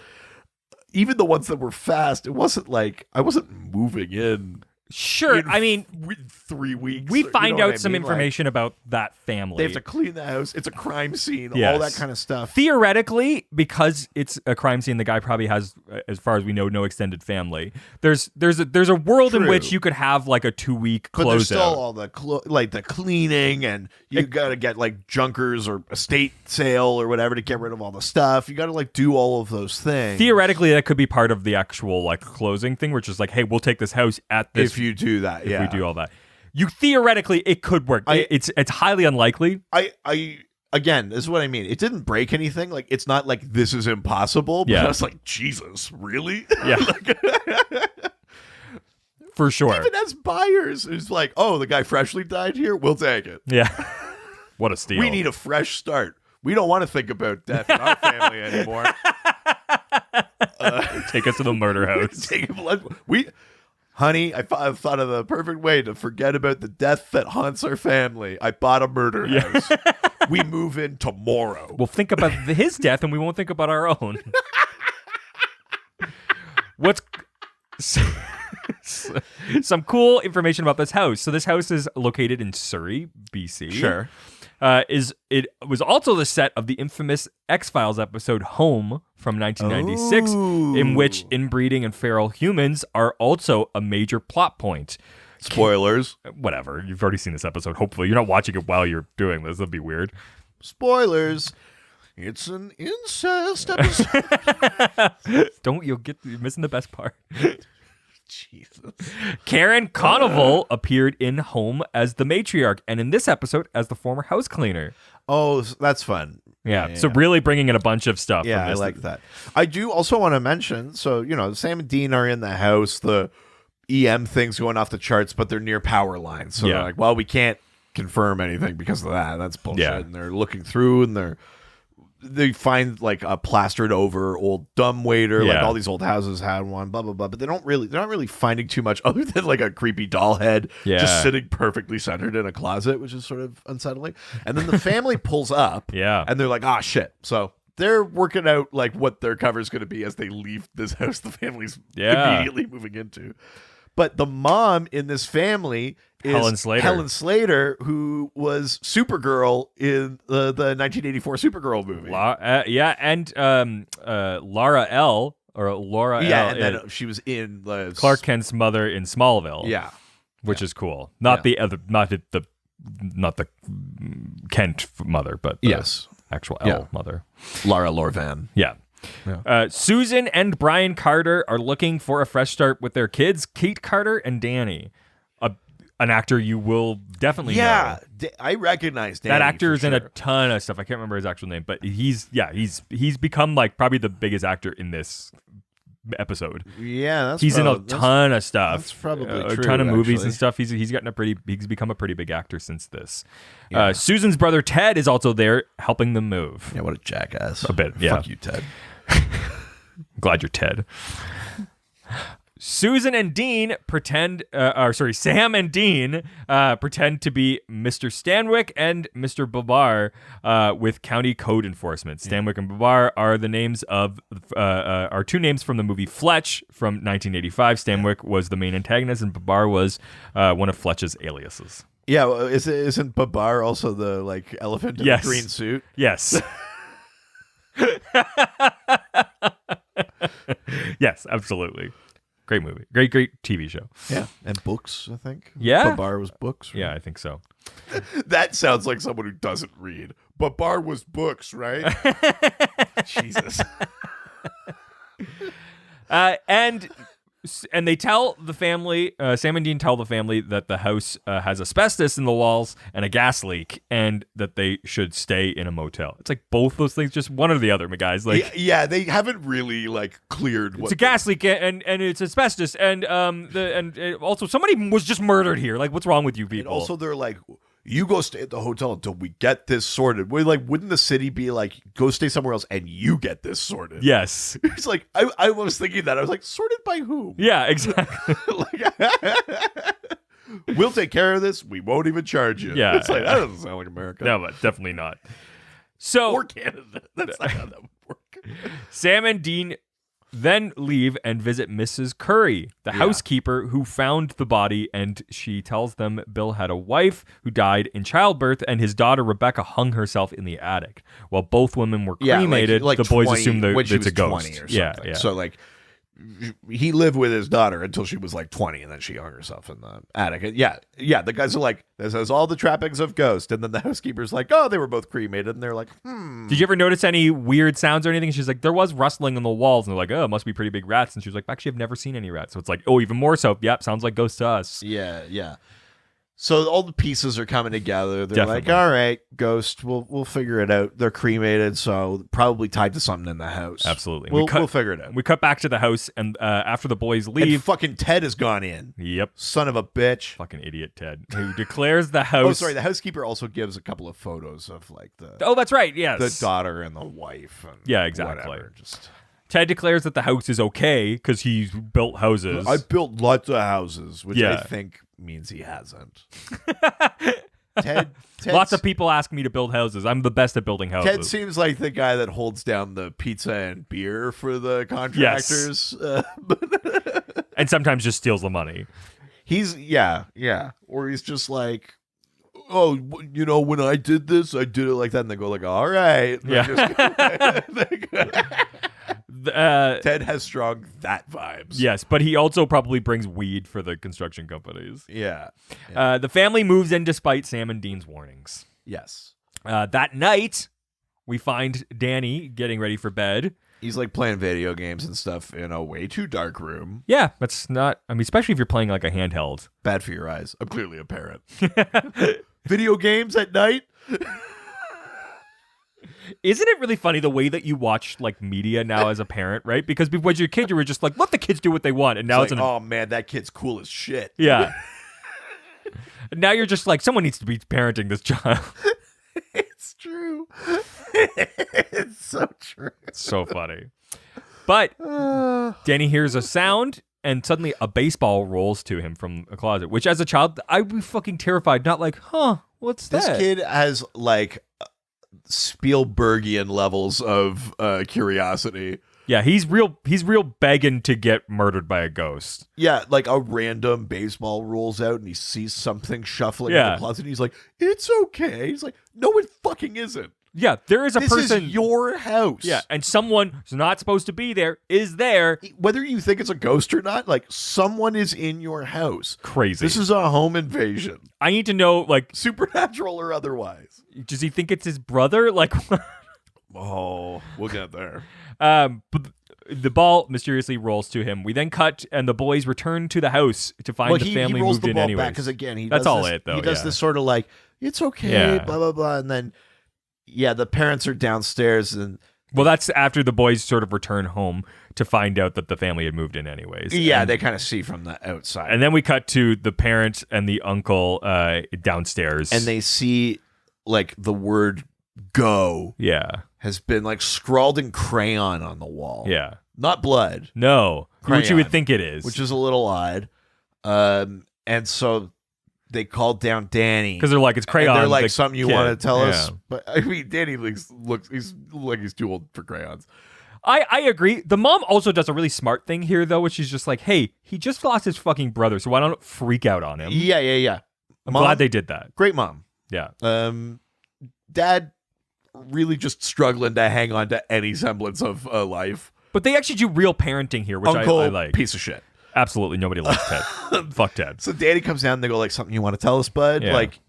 even the ones that were fast, it wasn't like I wasn't moving in. Sure. I mean, 3 weeks. we find out some Like, information about that family. they have to clean the house. It's a crime scene. Yes. All that kind of stuff. Theoretically, because it's a crime scene, the guy probably has, as far as we know, no extended family. There's a world in True. which you could have like a 2-week But there's still closeout. all the like the cleaning, and you got to get like junkers or estate sale or whatever to get rid of all the stuff. You got to like do all of those things. Theoretically, that could be part of the actual like closing thing, which is like, hey, we'll take this house at this. If you do that, If we do all that, you theoretically it could work. It's highly unlikely. I again, this is what I mean. It didn't break anything. Like, it's not like this is impossible. But Yeah. I was like, Jesus, really? Yeah. For sure. Even as buyers, it's like, oh, the guy freshly died here. We'll take it. Yeah. What a steal. We need a fresh start. We don't want to think about death in our family anymore. Take us to the murder house. Honey, I've thought of the perfect way to forget about the death that haunts our family. I bought a murder house. We move in tomorrow. We'll think about his death and we won't think about our own. What's some cool information about this house? So this house is located in Surrey, BC. Sure. It was also the set of the infamous X-Files episode Home from 1996, in which inbreeding and feral humans are also a major plot point. Spoilers. Whatever. You've already seen this episode. Hopefully. You're not watching it while you're doing this. That'd be weird. Spoilers. It's an incest episode. You're missing the best part. Jesus. Karen Conoval appeared in Home as the matriarch, and in this episode as the former house cleaner. Oh, that's fun. Yeah. So really bringing in a bunch of stuff. Yeah, from I this. like that. I do also want to mention, so, Sam and Dean are in the house. The EM thing's going off the charts, but they're near power lines. So they're like, well, we can't confirm anything because of that. That's bullshit. Yeah. And they're looking through, and they find like a plastered over old dumbwaiter. Like all these old houses had one, blah, blah, blah. But they're not really finding too much other than like a creepy doll head just sitting perfectly centered in a closet, which is sort of unsettling. And then the family pulls up and they're like, ah, shit. So they're working out like what their cover is going to be as they leave this house the family's immediately moving into. But the mom in this family is Helen Slater. who was Supergirl in the 1984 Supergirl movie. And Laura L. Or Laura L. And then she was in Clark Kent's mother in Smallville. Yeah, which is cool. Not the other, not the Kent mother, but the actual L mother, Laura Lorvan. Yeah. Susan and Brian Carter are looking for a fresh start with their kids, Kate Carter and Danny. An actor you will definitely know. I recognize Danny. That actor is in a ton of stuff. I can't remember his actual name, but he's become like probably the biggest actor in this episode. Yeah, He's in a ton of stuff. That's probably a true, ton of movies actually. and stuff. He's become a pretty big actor since this. Susan's brother Ted is also there helping them move. Yeah, what a jackass. A bit, yeah. Fuck you, Ted. Glad you're Ted. Sam and Dean pretend to be Mr. Stanwyck and Mr. Babar with county code enforcement. Stanwyck and Babar are the names of are two names from the movie Fletch from 1985. Stanwyck was the main antagonist, and Babar was one of Fletch's aliases. Yeah, well, isn't Babar also the like elephant in the green suit? Yes. Yes, absolutely. Great movie. Great TV show. Yeah, and books, I think. Yeah? Babar was books. Right? Yeah, I think so. That sounds like someone who doesn't read. Babar was books, right? Jesus. And they tell the family, Sam and Dean tell the family that the house has asbestos in the walls and a gas leak, and that they should stay in a motel. It's like both those things, just one or the other, my guys. Like, yeah, they haven't really like cleared. It's a gas leak and it's asbestos, and also somebody was just murdered here. Like, what's wrong with you people? And also, they're like, you go stay at the hotel until we get this sorted. We're like, wouldn't the city be like, go stay somewhere else and you get this sorted? Yes. It's like, I was thinking that. I was like, sorted by whom? Yeah, exactly. We'll take care of this. We won't even charge you. Yeah. It's like, that doesn't sound like America. No, but definitely not. So, Or Canada. That's not how that would work. Sam and Dean then leave and visit Mrs. Curry, the housekeeper who found the body, and she tells them Bill had a wife who died in childbirth, and his daughter Rebecca hung herself in the attic. While both women were cremated, like the boys 20, assume that when she it's was a ghost. 20 or Yeah. something. So like, he lived with his daughter until she was like 20, and then she hung herself in the attic. And yeah, the guys are like, this has all the trappings of ghost, and then the housekeeper's like, oh, they were both cremated, and they're like, Did you ever notice any weird sounds or anything? And she's like, there was rustling on the walls, and they're like, oh, it must be pretty big rats. And she was like, actually, I've never seen any rats. So it's like, oh, even more so. Yep, sounds like ghosts to us. yeah. So all the pieces are coming together. They're Definitely. like, all right, ghost, we'll figure it out. They're cremated, so probably tied to something in the house. Absolutely. We'll figure it out. We cut back to the house, and after the boys And leave, fucking Ted has gone in. yep, Son of a bitch. fucking idiot Ted, who declares the house. Oh, sorry. The housekeeper also gives a couple of photos of like the Oh, that's right. Yes, the daughter and the wife. And Yeah, exactly. whatever. Just Ted declares that the house is okay because he's built houses. I built lots of houses, which I Yeah. think means he hasn't. Ted's, Lots of people ask me to build houses. I'm the best at building houses. Ted seems like the guy that holds down the pizza and beer for the contractors. And sometimes just steals the money. He's or he's just like, oh, when I did this, I did it like that, and they go like, all right, Ted has strong that vibes. Yes, but he also probably brings weed for the construction companies. Yeah. The family moves in despite Sam and Dean's warnings. Yes. That night, we find Danny getting ready for bed. He's like playing video games and stuff in a way too dark room. Yeah, that's not... I mean, especially if you're playing like a handheld. Bad for your eyes. I'm clearly a parent. Video games at night? Isn't it really funny the way that you watch like media now as a parent, right? Because before you're a kid, you were just like, let the kids do what they want. And now It's like, oh man, that kid's cool as shit. Yeah. Now you're just like, someone needs to be parenting this child. It's true. It's so true. It's so funny. But Danny hears a sound, and suddenly a baseball rolls to him from a closet, which as a child, I'd be fucking terrified. Not like, what's This that? kid has like Spielbergian levels of curiosity. Yeah, he's real begging to get murdered by a ghost. Yeah, like a random baseball rolls out and he sees something shuffling in Yeah. the closet and he's like, it's okay. He's like, no, it fucking isn't. Yeah, there is a This person. is your house. Yeah, and someone who's not supposed to be there is there. Whether you think it's a ghost or not, like someone is in your house. Crazy. This is a home invasion. I need to know, like, Supernatural or otherwise. does he think it's his brother? Like, Oh, we'll get there. but the ball mysteriously rolls to him. We then cut, and the boys return to the house to find the family he rolls moved the in ball anyways. back because again, he That's does all this, it, though, He does yeah. this sort of like, it's okay, Yeah. blah blah blah, and then the parents are downstairs and Well, that's after the boys sort of return home to find out that the family had moved in anyways. Yeah, And, they kind of see from the outside. and then we cut to the parents and the uncle downstairs. And they see like the word go Yeah. has been like scrawled in crayon on the wall. Yeah. Not blood, No. Which you would Crayon, think it is. which is a little odd. And so they called down Danny. Because they're like, it's crayon. And they're like, the something you kid. want to tell Yeah. us? But I mean, Danny looks like he's too old for crayons. I agree. The mom also does a really smart thing here, though, which is just like, hey, he just lost his fucking brother, so why don't freak out on him? Yeah. I'm glad they did that. Great mom. Yeah. Dad really just struggling to hang on to any semblance of life. But they actually do real parenting here, which Uncle, I like. piece of shit. Absolutely. Nobody likes Ted. Fuck Ted. So Danny comes down and they go like, something you want to tell us, bud? Yeah. Like,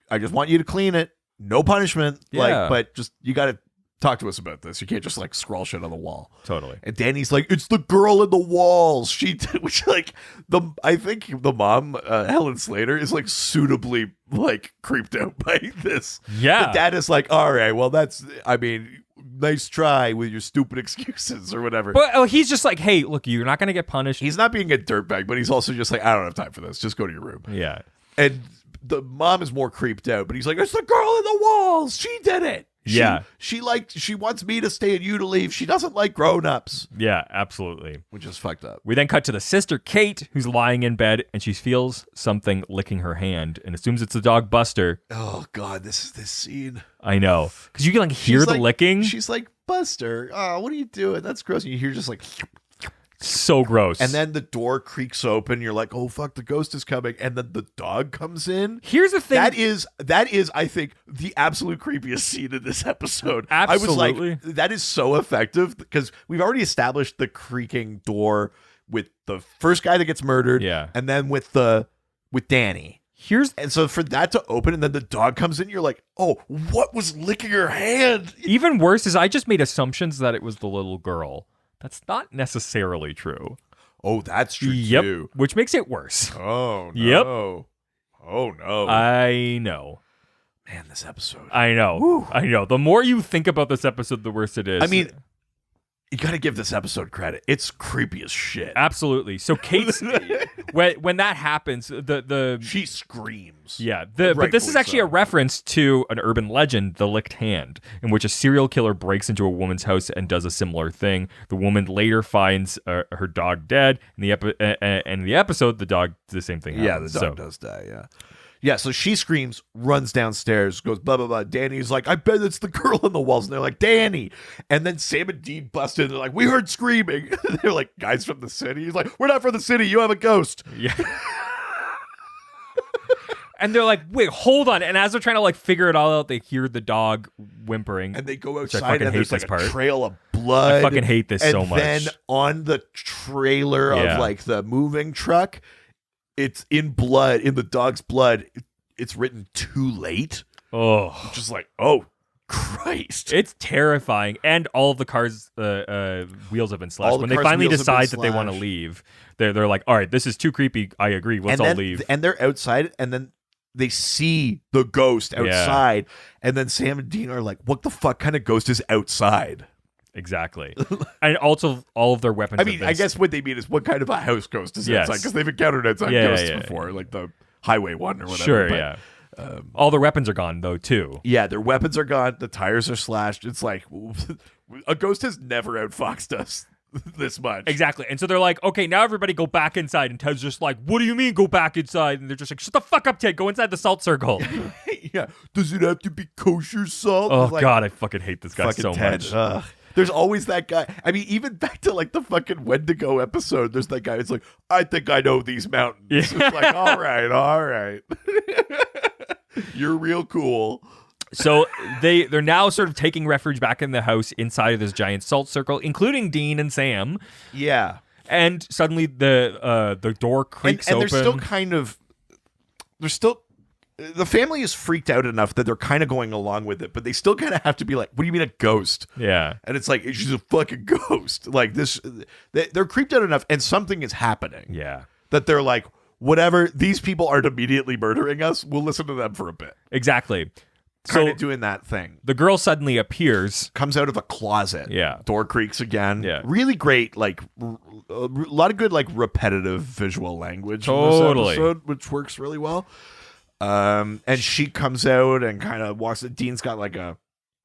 I just want you to clean it. No punishment. Yeah. Like, but just, you got to talk to us about this. You can't just like scrawl shit on the wall. Totally. And Danny's like, it's the girl in the walls. She did, which like I think the mom, Helen Slater, is like suitably like creeped out by this. Yeah. The dad is like, all right, well nice try with your stupid excuses or whatever. But he's just like, hey, look, you're not going to get punished. He's not being a dirtbag, but he's also just like, I don't have time for this. Just go to your room. Yeah. And the mom is more creeped out, but he's like, it's the girl in the walls. She did it. She wants me to stay and you to leave. She doesn't like grown-ups. Yeah, absolutely. Which is fucked up. We then cut to the sister, Kate, who's lying in bed, and she feels something licking her hand and assumes it's the dog Buster. Oh, God, this scene. I know. Because you can like hear the licking. She's like, Buster, oh, what are you doing? That's gross. And you hear just like... So gross. And then the door creaks open. You're like, oh, fuck, the ghost is coming. And then the dog comes in. Here's the thing. That is, I think, the absolute creepiest scene in this episode. Absolutely. I was like, that is so effective because we've already established the creaking door with the first guy that gets murdered. Yeah. And then with Danny. And so for that to open and then the dog comes in, you're like, oh, what was licking her hand? Even worse is I just made assumptions that it was the little girl. That's not necessarily true. Oh, that's true Yep. too. Which makes it worse. Oh, no. Yep. Oh, no. I know. Man, this episode. I know. Whew. I know. The more you think about this episode, the worse it is. I mean, you got to give this episode credit. It's creepy as shit. Absolutely. So Kate's when that happens, the she screams. Yeah, but this is actually a reference to an urban legend, the licked hand, in which a serial killer breaks into a woman's house and does a similar thing. The woman later finds her dog dead. In the episode, the dog the same thing happens. Yeah, the dog does die. Yeah. Yeah, so she screams, runs downstairs, goes blah, blah, blah. Danny's like, I bet it's the girl in the walls. And they're like, Danny. And then Sam and Dean bust in. They're like, we heard screaming. They're like, guys from the city. He's like, we're not from the city. You have a ghost. Yeah. And they're like, wait, hold on. And as they're trying to like figure it all out, they hear the dog whimpering. And they go outside and there's like a trail of blood. I fucking hate this so much. And then on the trailer of like the moving truck, it's in blood, in the dog's blood. It's written too late. Oh. Just like, oh, Christ. It's terrifying. And all of the cars' wheels have been slashed. When they finally decide that they want to leave, they're like, all right, this is too creepy. I agree. Let's all leave. And they're outside, and then they see the ghost outside. Yeah. And then Sam and Dean are like, what the fuck kind of ghost is outside? Exactly. And also all of their weapons. I mean, I guess what they mean is what kind of a house ghost is outside, because they've encountered outside ghosts before, like the highway one or whatever. Sure, but, all their weapons are gone, though, too. Yeah, their weapons are gone. The tires are slashed. It's like, a ghost has never outfoxed us this much. Exactly. And so they're like, okay, now everybody go back inside. And Ted's just like, what do you mean go back inside? And they're just like, shut the fuck up, Ted. Go inside the salt circle. Yeah. Does it have to be kosher salt? Oh, God, I fucking hate this guy so Ted. much. There's always that guy. I mean, even back to like the fucking Wendigo episode, there's that guy who's like, I think I know these mountains. Yeah. It's like, all right. You're real cool. So they're now sort of taking refuge back in the house inside of this giant salt circle, including Dean and Sam. Yeah. And suddenly the door creaks open. And they're still kind of... The family is freaked out enough that they're kind of going along with it, but they still kind of have to be like, what do you mean a ghost? Yeah. And it's like, she's a fucking ghost. Like this, they're creeped out enough and something is happening. Yeah. That they're like, whatever, these people aren't immediately murdering us. We'll listen to them for a bit. Exactly. kind So of doing that thing. the girl suddenly appears. Comes out of a closet. Yeah. Door creaks again. Yeah. Really great, like a lot of good, like repetitive visual language Totally. in this episode, which works really well. And she comes out and kind of walks. Dean's got like a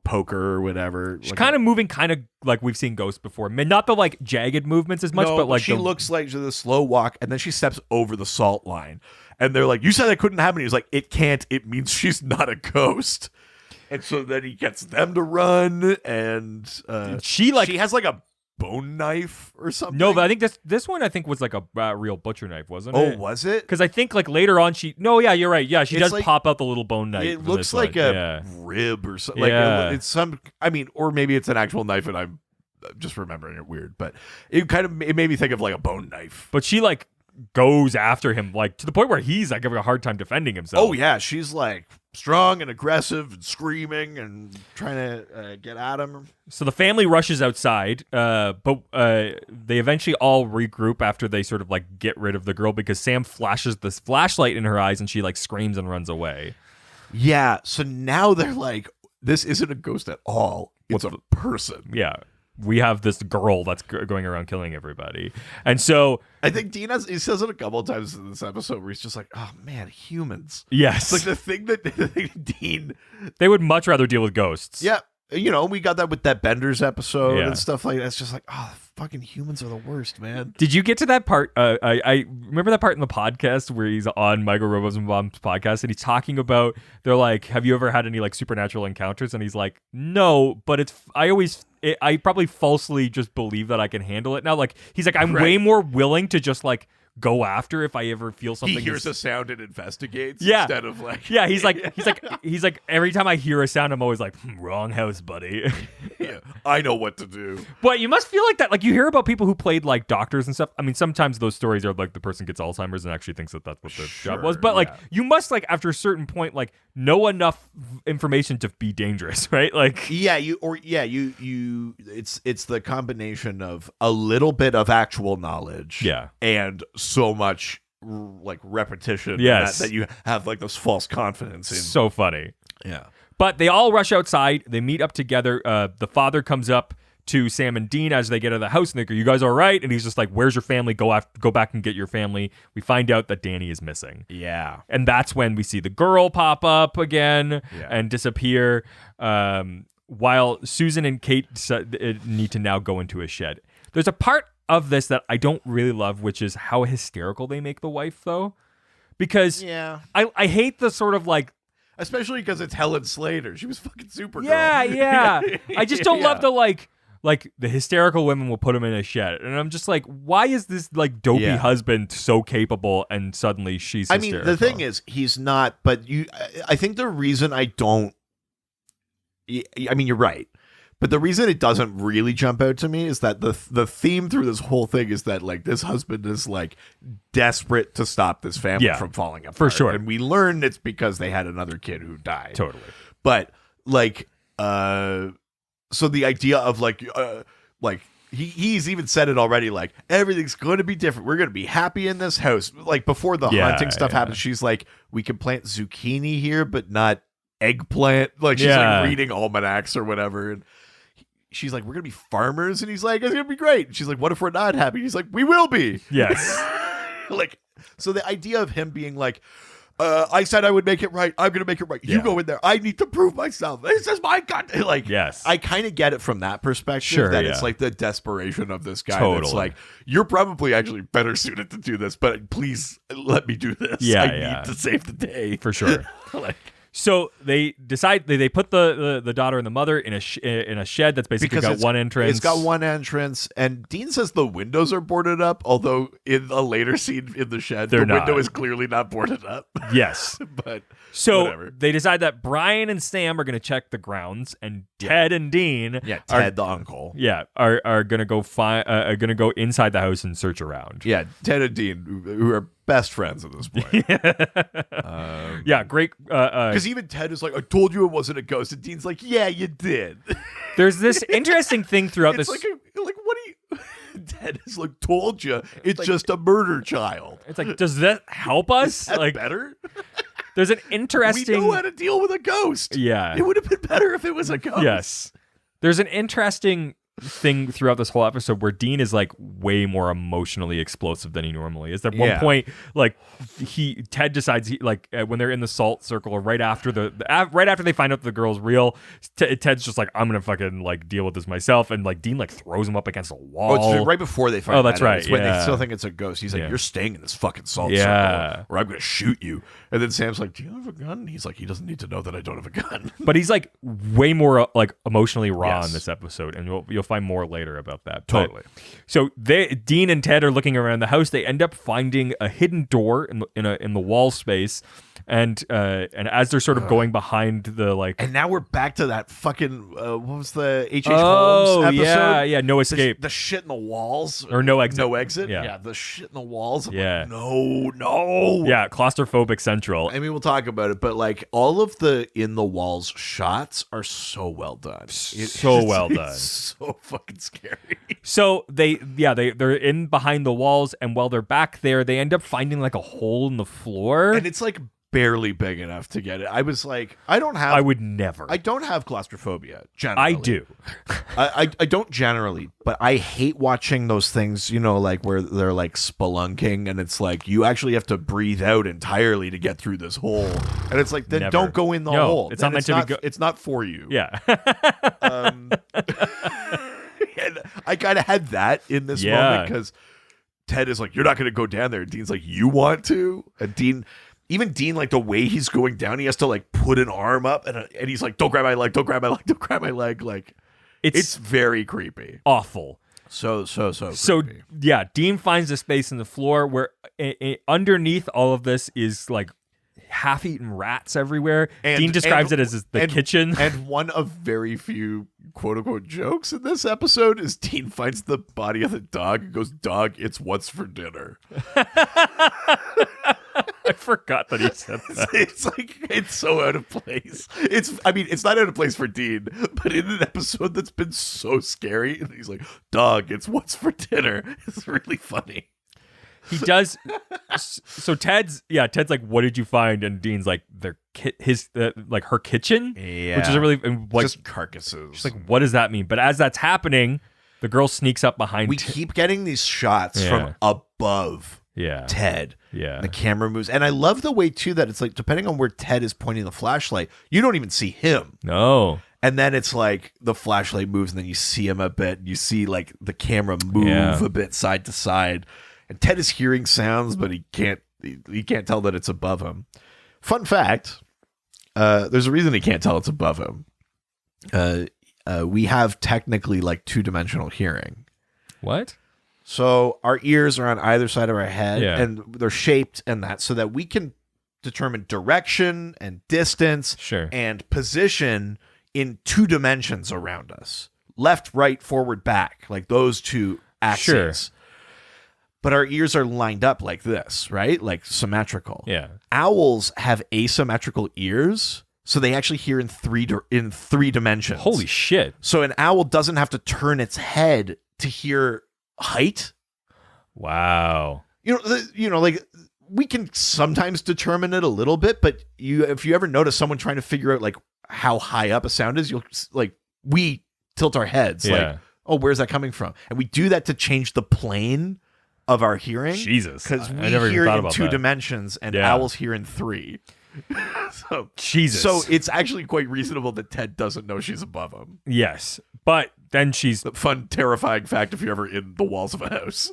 poker or whatever. She's like kind of moving kind of like we've seen Ghost before. Not the like jagged movements as much, but like she looks like the slow walk, and then she steps over the salt line. And they're like, "You said that couldn't happen." He's like, "It can't. It means she's not a ghost." And so then he gets them to run, and she has like a bone knife or something. No, but I think this one I think was like a real butcher knife, wasn't it? Oh, was it? Because I think like later on yeah, you're right. Yeah, she It's does like- pop out the little bone knife. It in looks this like one. a rib or something. Like Yeah. it's some. I mean, or maybe it's an actual knife, and I'm just remembering it weird. But it made me think of like a bone knife. But she like goes after him like to the point where he's like having a hard time defending himself. Oh yeah, she's like strong and aggressive and screaming and trying to get at him. So the family rushes outside, but they eventually all regroup after they sort of like get rid of the girl because Sam flashes this flashlight in her eyes and she like screams and runs away. Yeah, so now they're like, this isn't a ghost at all. It's a person. Yeah. We have this girl that's going around killing everybody. And so I think Dean he says it a couple of times in this episode where he's just like, oh man, humans. yes, It's like the thing that Dean. they would much rather deal with ghosts. Yeah. You know, we got that with that Benders episode Yeah. and stuff like that. It's just like, oh, fucking humans are the worst, man. Did you get to that part? I remember that part in the podcast where he's on Michael Rosenbaum's podcast and he's talking about, they're like, have you ever had any like supernatural encounters? And he's like, no, but I probably falsely just believe that I can handle it now. Like, he's like, I'm way more willing to just like go after if I ever feel something. He hears a sound and investigates Yeah. instead of like. Yeah, he's like, every time I hear a sound, I'm always like, wrong house, buddy. Yeah, I know what to do. But you must feel like that. Like, you hear about people who played like doctors and stuff. I mean, sometimes those stories are like the person gets Alzheimer's and actually thinks that that's what their job was. But like, yeah. you must like after a certain point, like know enough information to be dangerous, right? Like, Yeah, it's the combination of a little bit of actual knowledge, Yeah. and so much like repetition, Yes. that you have like this false confidence in. so funny. Yeah, But they all rush outside. They meet up together. The father comes up to Sam and Dean as they get out of the house and they go, "You guys all right?" And he's just like, "Where's your family? Go back and get your family." We find out that Danny is missing. yeah, And that's when we see the girl pop up again Yeah. and disappear, while Susan and Kate need to now go into a shed. There's a part of this that I don't really love, which is how hysterical they make the wife, though. Because yeah. I hate the sort of like, Especially because it's Helen Slater. She was fucking Supergirl. yeah. I just don't Yeah. love the like the hysterical women will put him in a shed. And I'm just like, why is this like dopey Yeah. husband so capable and suddenly she's I mean, hysterical? the thing is, he's not. But I think the reason I don't. I mean, you're right. But the reason it doesn't really jump out to me is that the theme through this whole thing is that like this husband is like desperate to stop this family Yeah, from falling apart. for sure. And we learn it's because they had another kid who died. Totally. But like, so the idea of like he's even said it already, like everything's going to be different. We're going to be happy in this house. Like before the Yeah, haunting stuff yeah. happens, she's like, we can plant zucchini here, but not eggplant. Like she's Yeah. like reading almanacs or whatever. And she's like, we're going to be farmers. And he's like, it's going to be great. And she's like, what if we're not happy? He's like, we will be. Yes. Like, so the idea of him being like, I said I would make it right. I'm going to make it right. Yeah. You go in there. I need to prove myself. This is my God. Like, Yes. I kind of get it from that perspective. Sure, that yeah. it's like the desperation of this guy. Totally. That's like, you're probably actually better suited to do this, but please let me do this. Yeah, I yeah. need to save the day. For sure. Like, So they decide they put the daughter and the mother in a shed that's basically got one entrance. It's got one entrance, and Dean says the windows are boarded up. Although in a later scene in the shed, They're the not. window is clearly not boarded up. Yes. But So whatever. they decide that Brian and Sam are going to check the grounds, and Ted and Dean, Yeah, are, Ted the uncle. are going to go are going to go inside the house and search around. Yeah, Ted and Dean, who are best friends at this point. Yeah, great. Because even Ted is like, I told you it wasn't a ghost. And Dean's like, yeah, you did. There's this interesting thing throughout It's this. like, what do you... Ted is like, told you. It's just a murder child. It's like, does that help us? That Like, better? There's an We interesting. know how to deal with a ghost. Yeah. It would have been better if it was a ghost. Yes. There's an interesting thing throughout this whole episode where Dean is like way more emotionally explosive than he normally is. At one Yeah. point, like Ted decides when they're in the salt circle, or right after right after they find out the girl's real, Ted's just like, I'm gonna fucking like deal with this myself, and like Dean like throws him up against a wall. Oh, it's right before they find. Oh, that's that out. right. It's when they Yeah. still think it's a ghost. He's like, Yeah. "You're staying in this fucking salt Yeah. circle, or I'm gonna shoot you." And then Sam's like, "Do you have a gun?" And he's like, "He doesn't need to know that I don't have a gun." But he's like way more like emotionally raw Yes. in this episode, and you'll find more later about that. Totally. But, so Dean and Ted are looking around the house. They end up finding a hidden door in the wall space, and as they're sort of going behind the like. And now we're back to that fucking what was the H.H. Holmes episode? yeah, no escape. The shit in the walls Or no exit. No exit. Yeah. The shit in the walls. I'm Yeah. like, no. Yeah, claustrophobic central. I mean, we'll talk about it, but like all of the in the walls shots are so well done. Well done. It's so fucking scary. So they're in behind the walls, and while they're back there, they end up finding like a hole in the floor. And it's like barely big enough to get it. I was like, I don't have claustrophobia generally. I do. I don't generally, but I hate watching those things, like where they're like spelunking and it's like you actually have to breathe out entirely to get through this hole. And it's like, then Never. don't go in the No, hole. it's Then not meant to be It's not for you. Yeah. And I kind of had that in this moment because Ted is like, "You're not going to go down there." And Dean's like, "You want to?" And Dean, like the way he's going down, he has to like put an arm up and he's like, "Don't grab my leg, don't grab my leg, don't grab my leg." Like, it's very creepy. Awful. So creepy. Yeah, Dean finds a space in the floor where underneath all of this is like half-eaten rats everywhere. Dean describes it as the kitchen. And one of very few quote-unquote jokes in this episode is Dean finds the body of the dog and goes, "Dog, it's what's for dinner." I forgot that he said that. It's so out of place. It's not out of place for Dean, but in an episode that's been so scary, and he's like, "Dog, it's what's for dinner." It's really funny. He does. So Ted's like, "What did you find?" And Dean's like, her kitchen, which is a really like just carcasses. She's like, "What does that mean?" But as that's happening, the girl sneaks up behind. We keep getting these shots from above. Ted. Yeah. And the camera moves. And I love the way, too, that it's like, depending on where Ted is pointing the flashlight, you don't even see him. No. And then it's like the flashlight moves and then you see him a bit. You see like the camera move a bit side to side. And Ted is hearing sounds, but he can't tell that it's above him. Fun fact, there's a reason he can't tell it's above him. We have technically like two-dimensional hearing. What? So our ears are on either side of our head and they're shaped and that so that we can determine direction and distance and position in two dimensions around us. Left, right, forward, back, like those two axes. But our ears are lined up like this, right? Like symmetrical. Yeah. Owls have asymmetrical ears, so they actually hear in three dimensions. Holy shit. So an owl doesn't have to turn its head to hear height. Wow. Like we can sometimes determine it a little bit, but if you ever notice someone trying to figure out like how high up a sound is, we tilt our heads like, "Oh, where's that coming from?" And we do that to change the plane of our hearing. Jesus. Because we never hear even thought in about two that. dimensions and owls hear in three. Jesus. So it's actually quite reasonable that Ted doesn't know she's above him. Yes. But then she's... Fun, terrifying fact if you're ever in the walls of a house.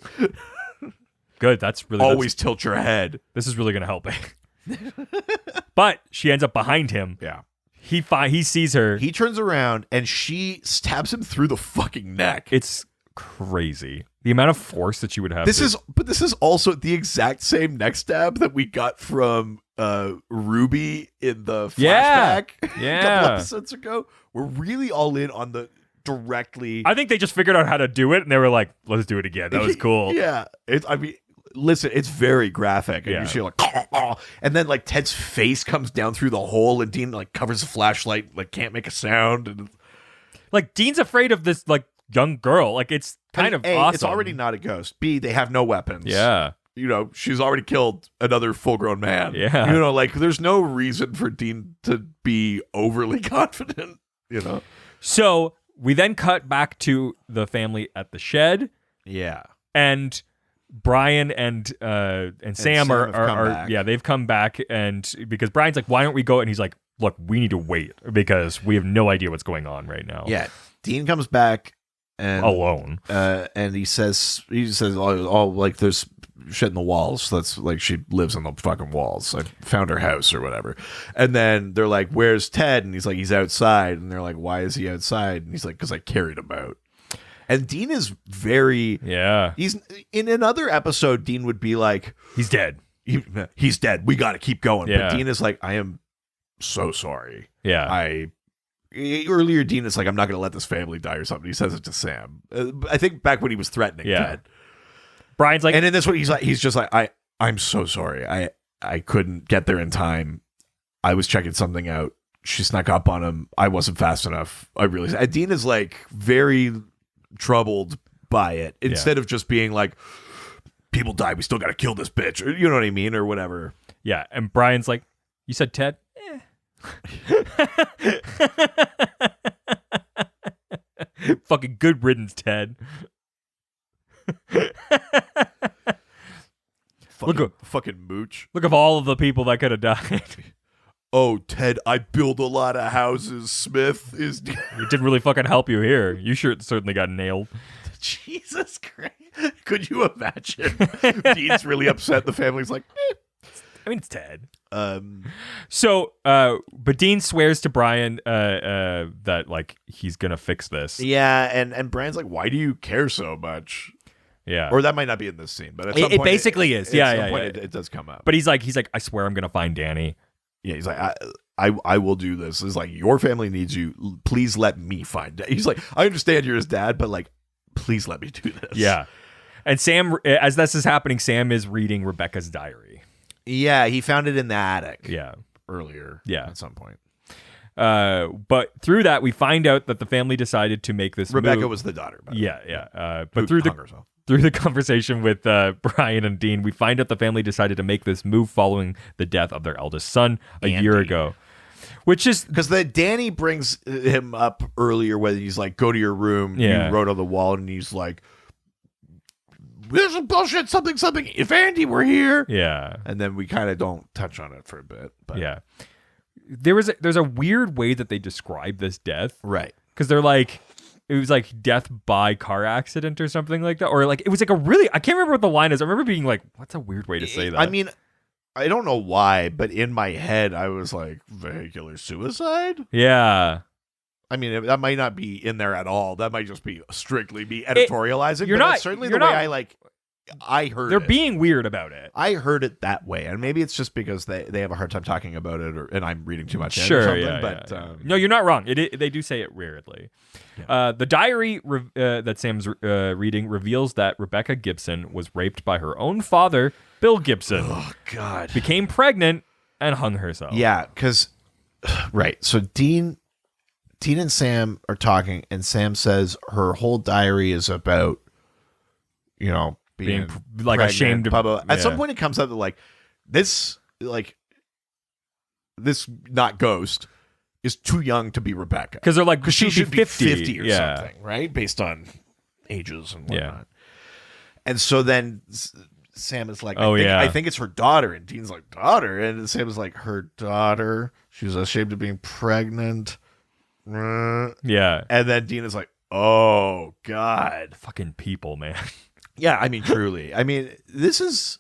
Good. That's really... Always tilt your head. This is really going to help me. But she ends up behind him. Yeah. He sees her. He turns around and she stabs him through the fucking neck. It's crazy. The amount of force that she would have. This is also the exact same neck stab that we got from Ruby in the flashback a couple episodes ago. We're really all in on the directly. I think they just figured out how to do it and they were like, "Let's do it again." That was cool. Yeah. Listen, it's very graphic. And you see like, and then like Ted's face comes down through the hole and Dean like covers the flashlight, like can't make a sound. And like Dean's afraid of this like young girl. Like it's kind of A, awesome. It's already not a ghost. B, they have no weapons. Yeah. she's already killed another full-grown man. Yeah. Like there's no reason for Dean to be overly confident, So we then cut back to the family at the shed. Yeah. And Brian and Sam Sam are have come back. they've come back, and because Brian's like, why don't we go? And he's like, look, we need to wait because we have no idea what's going on right now. Yeah. Dean comes back and Alone. and he says, oh, like there's shit in the walls. That's like she lives in the fucking walls. I found her house or whatever. And then they're like, where's Ted? And he's like, he's outside. And they're like, why is he outside? And he's like, because I carried him out. And Dean is very he's in another episode. Dean would be like, he's dead. He's dead. We got to keep going. Yeah. But Dean is like, I am so sorry. Yeah. Earlier, Dean is like, I'm not going to let this family die or something. He says it to Sam. I think back when he was threatening Ted. Brian's like, and in this one, he's just like, I'm so sorry. I couldn't get there in time. I was checking something out. She snuck up on him. I wasn't fast enough. And Dean is like very troubled by it instead of just being like, people die, we still got to kill this bitch, or you know what I mean, or whatever. Yeah. And Brian's like, you said Ted? Fucking good riddance, Ted. Fucking mooch. Look at all of the people that could have died. Oh, Ted, I build a lot of houses. Smith is It didn't really fucking help you here. You certainly got nailed. Jesus Christ. Could you imagine? Dean's really upset. The family's like, I mean, it's Ted. But Dean swears to Brian that like he's gonna fix this. Yeah, and Brian's like, why do you care so much? Yeah, or that might not be in this scene, but at some it point, basically is. Yeah, It does come up. But he's like, I swear I'm gonna find Danny. Yeah, he's like, I will do this. It's like, your family needs you. Please let me find it. He's like, I understand you're his dad, but like, please let me do this. Yeah. And Sam, as this is happening, Sam is reading Rebecca's diary. Yeah, he found it in the attic. Yeah. Earlier. Yeah. At some point. But through that, we find out that the family decided to make this Rebecca move. was the daughter. Yeah. But through the conversation with Brian and Dean, we find out the family decided to make this move following the death of their eldest son a year ago. Which is because Danny brings him up earlier when he's like, go to your room. Yeah. You wrote on the wall, and he's like, this is bullshit, something. If Andy were here. Yeah. And then we kind of don't touch on it for a bit. But. Yeah. There's a weird way that they describe this death. Right. Because they're like, it was like death by car accident or something like that. Or like, it was like I can't remember what the line is. I remember being like, what's a weird way to say that? I mean, I don't know why, but in my head, I was like, vehicular suicide? Yeah. I mean, that might not be in there at all. That might just be strictly me editorializing. That's certainly the way I heard it. They're being weird about it. I heard it that way. And maybe it's just because they have a hard time talking about it, and I'm reading too much. Sure, or something, yeah, but yeah. No, you're not wrong. They do say it weirdly. Yeah. The diary that Sam's reading reveals that Rebecca Gibson was raped by her own father, Bill Gibson. Oh, God. Became pregnant and hung herself. Yeah, because... Right. So Dean and Sam are talking, and Sam says her whole diary is about, being like pregnant, ashamed of. blah, blah, blah. At some point, it comes up that this not Ghost is too young to be Rebecca, because they're like, because she should be 50 or yeah. something, right? Based on ages and whatnot. Yeah. And so then Sam is like, I think it's her daughter, and Dean's like, daughter, and Sam is like, her daughter. She was ashamed of being pregnant. Yeah. And then Dean is like, oh, God. Fucking people, man. Yeah, I mean, truly. I mean, this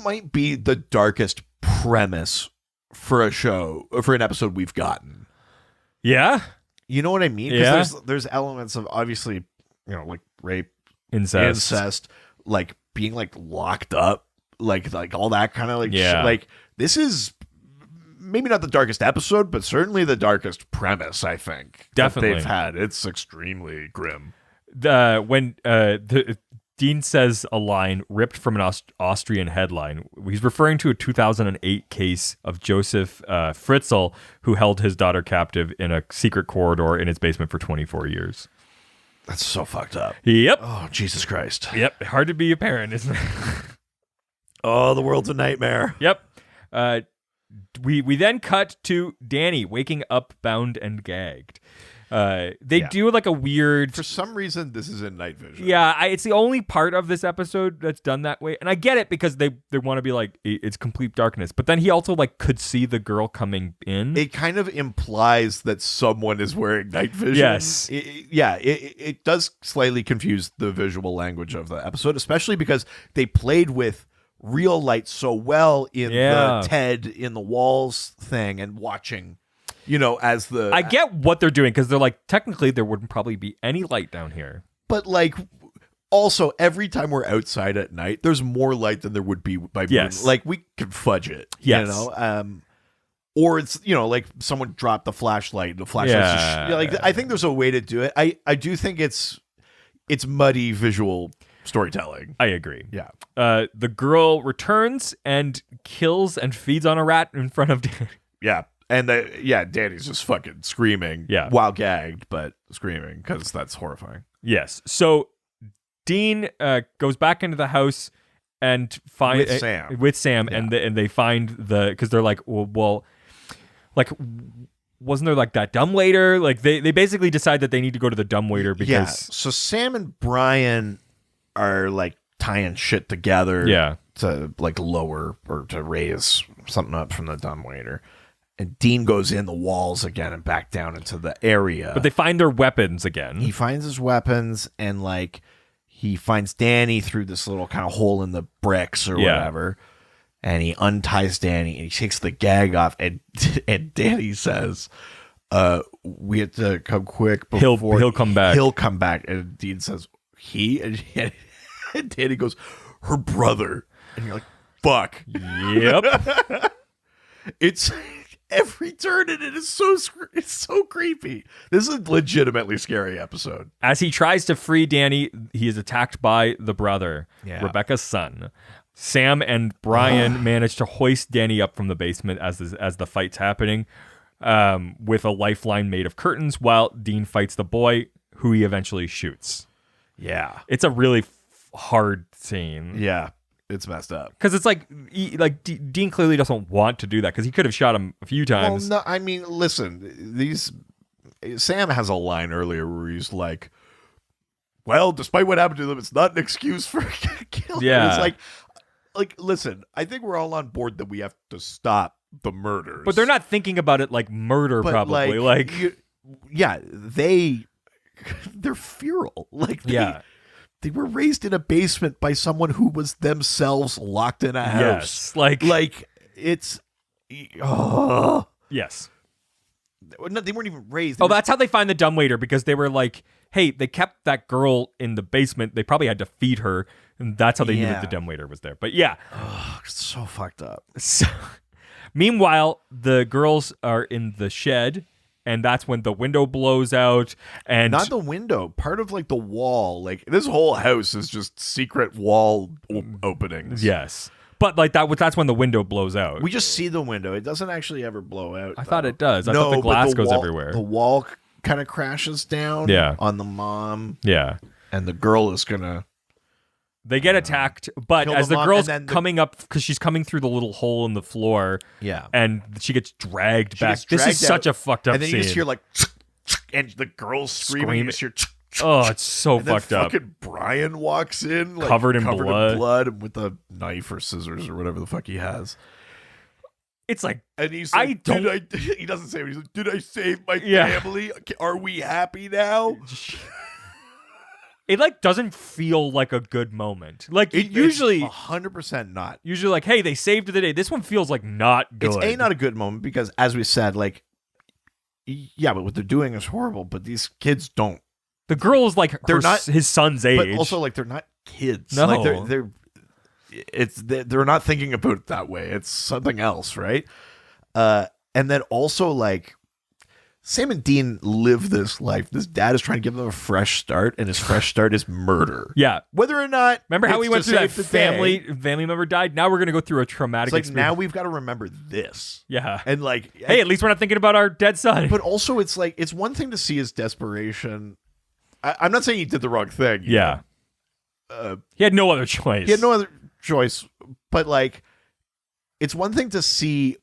might be the darkest premise for an episode we've gotten. Yeah? You know what I mean? Yeah. Because there's elements of, obviously, like rape, incest, like being like locked up, like all that kind of shit. Like, this is maybe not the darkest episode, but certainly the darkest premise, I think. Definitely. That they've had. It's extremely grim. When Dean says a line ripped from an Austrian headline, he's referring to a 2008 case of Joseph Fritzl, who held his daughter captive in a secret corridor in his basement for 24 years. That's so fucked up. Yep. Oh, Jesus Christ. Yep. Hard to be a parent, isn't it? Oh, the world's a nightmare. Yep. We then cut to Danny waking up bound and gagged. They do like a weird. For some reason, this is in night vision. Yeah, it's the only part of this episode that's done that way, and I get it because they want to be like it's complete darkness. But then he also like could see the girl coming in. It kind of implies that someone is wearing night vision. Yes. It does slightly confuse the visual language of the episode, especially because they played with real light so well in the Ted in the walls thing and watching. As the... I get what they're doing because they're like, technically there wouldn't probably be any light down here. But like, also every time we're outside at night, there's more light than there would be by moon. Yes. Like we could fudge it, yes. Or it's, like someone dropped the flashlight and the flashlight's I think there's a way to do it. I do think it's muddy visual storytelling. I agree. Yeah. The girl returns and kills and feeds on a rat in front of Danny. Yeah. And Danny's just fucking screaming while gagged, but screaming because that's horrifying. Yes. So Dean goes back into the house and finds with Sam, and they find because they're like, well, like, wasn't there like that dumbwaiter? Like they basically decide that they need to go to the dumbwaiter because So Sam and Brian are like tying shit together to like lower or to raise something up from the dumbwaiter. And Dean goes in the walls again and back down into the area. But they find their weapons again. He finds his weapons and like he finds Danny through this little kind of hole in the bricks or whatever. And he unties Danny and he takes the gag off and Danny says, we have to come quick before he'll come back. He'll come back. And Dean says, he? And Danny goes, her brother. And you're like, fuck. Yep. It's every turn in it is so creepy. This is a legitimately scary episode. As he tries to free Danny, he is attacked by the brother, Rebecca's son. Sam and Brian manage to hoist Danny up from the basement as the fight's happening, with a lifeline made of curtains, while Dean fights the boy, who he eventually shoots. Yeah, it's a really hard scene. Yeah. It's messed up because it's like Dean clearly doesn't want to do that because he could have shot him a few times. Well, no, I mean, listen, Sam has a line earlier where he's like, "Well, despite what happened to them, it's not an excuse for killing." Yeah, it's like, listen, I think we're all on board that we have to stop the murders, but they're not thinking about it like murder. But probably they're feral. Like, they were raised in a basement by someone who was themselves locked in a house. Yes, like it's. Yes. No, they weren't even raised. That's how they find the dumbwaiter because they were like, hey, they kept that girl in the basement. They probably had to feed her, and that's how they knew that the dumbwaiter was there. But it's so fucked up. So, meanwhile, the girls are in the shed. And that's when the window blows out, and not the window, part of like the wall. Like this whole house is just secret wall openings. Yes, but like that's when the window blows out. We just see the window. It doesn't actually ever blow out. I thought it does. I thought the glass goes everywhere. The wall kind of crashes down. On the mom. Yeah, and the girl is gonna. They get attacked, but as the girl's coming up, because she's coming through the little hole in the floor, and she gets dragged back. This is such a fucked up scene. And then you just hear like, and the girl's screaming. You just hear, oh, it's so fucked up. Fucking Brian walks in, like, covered in blood, and with a knife or scissors or whatever the fuck he has. It's like, and he's like, he doesn't say it. He's like, did I save my family? Are we happy now? It like doesn't feel like a good moment. Like usually 100% not. Usually like, hey, they saved the day. This one feels like not good. It's not a good moment because as we said, like, but what they're doing is horrible, but these kids don't. The girl is like they're not his son's age. But also like they're not kids. No. Like they're not thinking about it that way. It's something else, right? And then also like Sam and Dean live this life. This dad is trying to give them a fresh start, and his fresh start is murder. Yeah. Whether or not... Remember how we went through that family member died? Now we're going to go through a traumatic experience. Now we've got to remember this. Yeah. And like... Hey, at least we're not thinking about our dead son. But also it's like, it's one thing to see his desperation. I'm not saying he did the wrong thing. Yeah. He had no other choice. He had no other choice, but like, it's one thing to see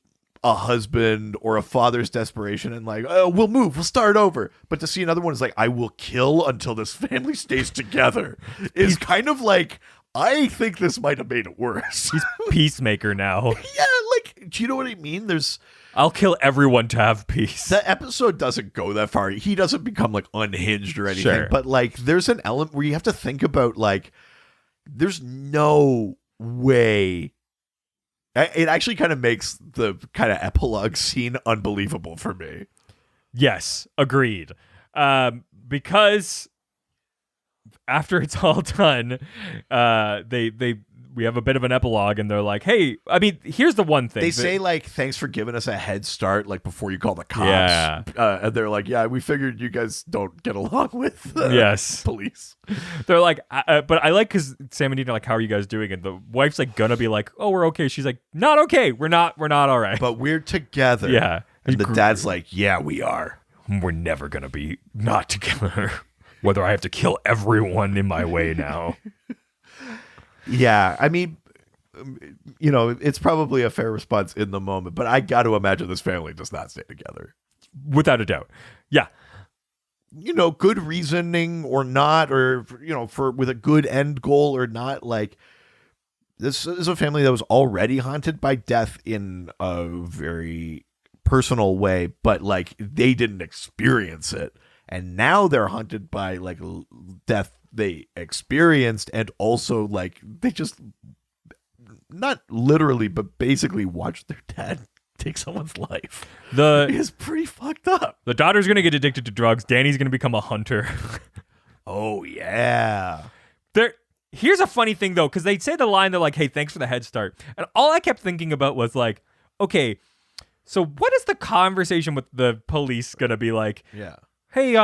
a husband or a father's desperation and like, oh, we'll move, we'll start over. But to see another one is like, I will kill until this family stays together is kind of like, I think this might have made it worse. He's peacemaker now. Yeah, like, do you know what I mean? I'll kill everyone to have peace. The episode doesn't go that far. He doesn't become like unhinged or anything. Sure. But like, there's an element where you have to think about like, there's no way. It actually kind of makes the kind of epilogue scene unbelievable for me. Yes, agreed. Because after it's all done, we have a bit of an epilogue, and they're like, "Hey, I mean, here's the one thing." They say like, "Thanks for giving us a head start," like before you call the cops. Yeah. And they're like, "Yeah, we figured you guys don't get along with yes police." They're like, but I like because Sam and Dean are like, "How are you guys doing?" And the wife's like gonna be like, "Oh, we're okay." She's like, "Not okay. We're not all right." But we're together. Yeah. And the dad's like, "Yeah, we are. We're never gonna be not together. Whether I have to kill everyone in my way now." Yeah, I mean, you know, it's probably a fair response in the moment, but I got to imagine this family does not stay together. Without a doubt. Yeah. You know, good reasoning or not, or, you know, with a good end goal or not, like, this is a family that was already haunted by death in a very personal way, but, like, they didn't experience it. And now they're haunted by, like, death they experienced, and also like they just not literally but basically watched their dad take someone's life. It's pretty fucked up. The daughter's gonna get addicted to drugs. Danny's gonna become a hunter. Oh yeah. Here's a funny thing though, because they say the line, they're like, "Hey, thanks for the head start," and all I kept thinking about was like, okay, so what is the conversation with the police gonna be like? Yeah. Hey,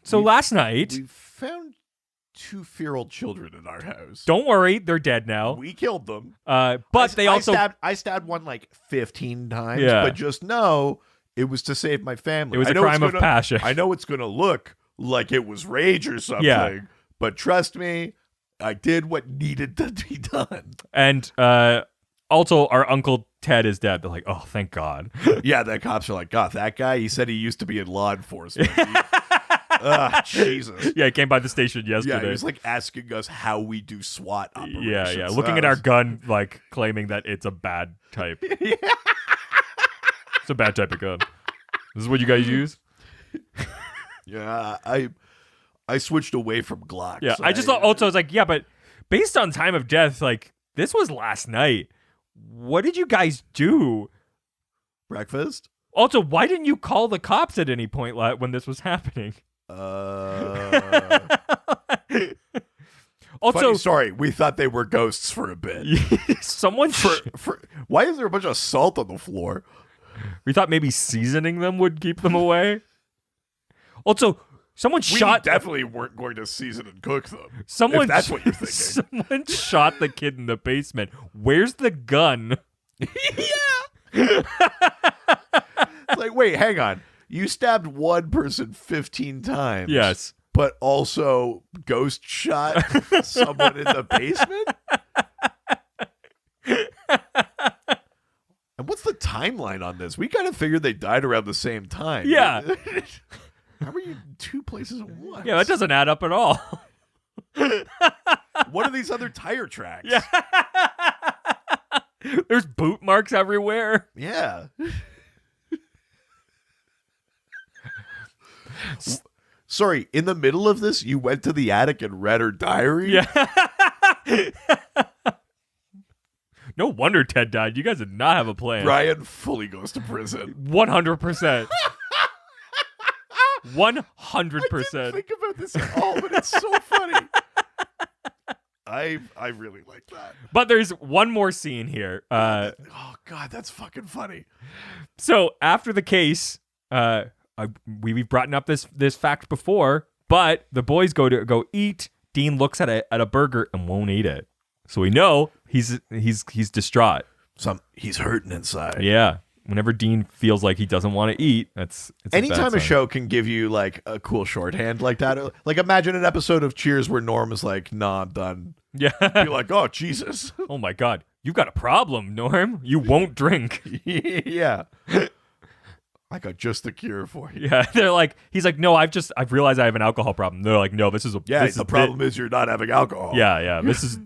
so last night we found 2 feral children in our house. Don't worry, they're dead now. We killed them. But they also I stabbed one like 15 times. Yeah. But just know it was to save my family. It was a crime of passion. I know it's gonna look like it was rage or something. Yeah. But trust me, I did what needed to be done. And also, our Uncle Ted is dead. They're like, "Oh, thank God." Yeah, the cops are like, "God, that guy. He said he used to be in law enforcement." Jesus. Yeah, he came by the station yesterday. Yeah, he was like asking us how we do SWAT operations. Yeah. Looking at our gun, like claiming that it's a bad type. Yeah. It's a bad type of gun. This is what you guys use? Yeah, I switched away from Glocks. Yeah, I just thought also, I was like, yeah, but based on time of death, like, this was last night. What did you guys do? Breakfast? Also, why didn't you call the cops at any point when this was happening? Also, funny story. We thought they were ghosts for a bit. Someone why is there a bunch of salt on the floor? We thought maybe seasoning them would keep them away. Also, someone shot. We definitely weren't going to season and cook them. Someone, if that's what you're thinking. Someone shot the kid in the basement. Where's the gun? Yeah. It's like, wait, hang on. You stabbed one person 15 times. Yes. But also ghost shot someone in the basement? And what's the timeline on this? We kind of figured they died around the same time. Yeah. How are you in 2 places at once? Yeah, that doesn't add up at all. What are these other tire tracks? Yeah. There's boot marks everywhere. Yeah. Sorry, in the middle of this, you went to the attic and read her diary? Yeah. No wonder Ted died. You guys did not have a plan. Brian fully goes to prison. 100%. 100%. I didn't think about this at all, but it's so funny. I really like that. But there's one more scene here. Oh God, that's fucking funny. So after the case, we've brought up this fact before, but the boys go eat. Dean looks at a burger and won't eat it. So we know he's distraught. He's hurting inside. Yeah. whenever Dean feels like he doesn't want to eat, it's a bad Anytime a sign. show can give you like a cool shorthand like that, like imagine an episode of Cheers where Norm is like, "Nah, I'm done." Yeah. You're like, "Oh Jesus." Oh my God, you've got a problem, Norm. You won't drink. Yeah. I got just the cure for you. Yeah, they're like, he's like, no, I've realized I have an alcohol problem. They're like, no, this is a Yeah, this the is problem is you're not having alcohol. Yeah, this is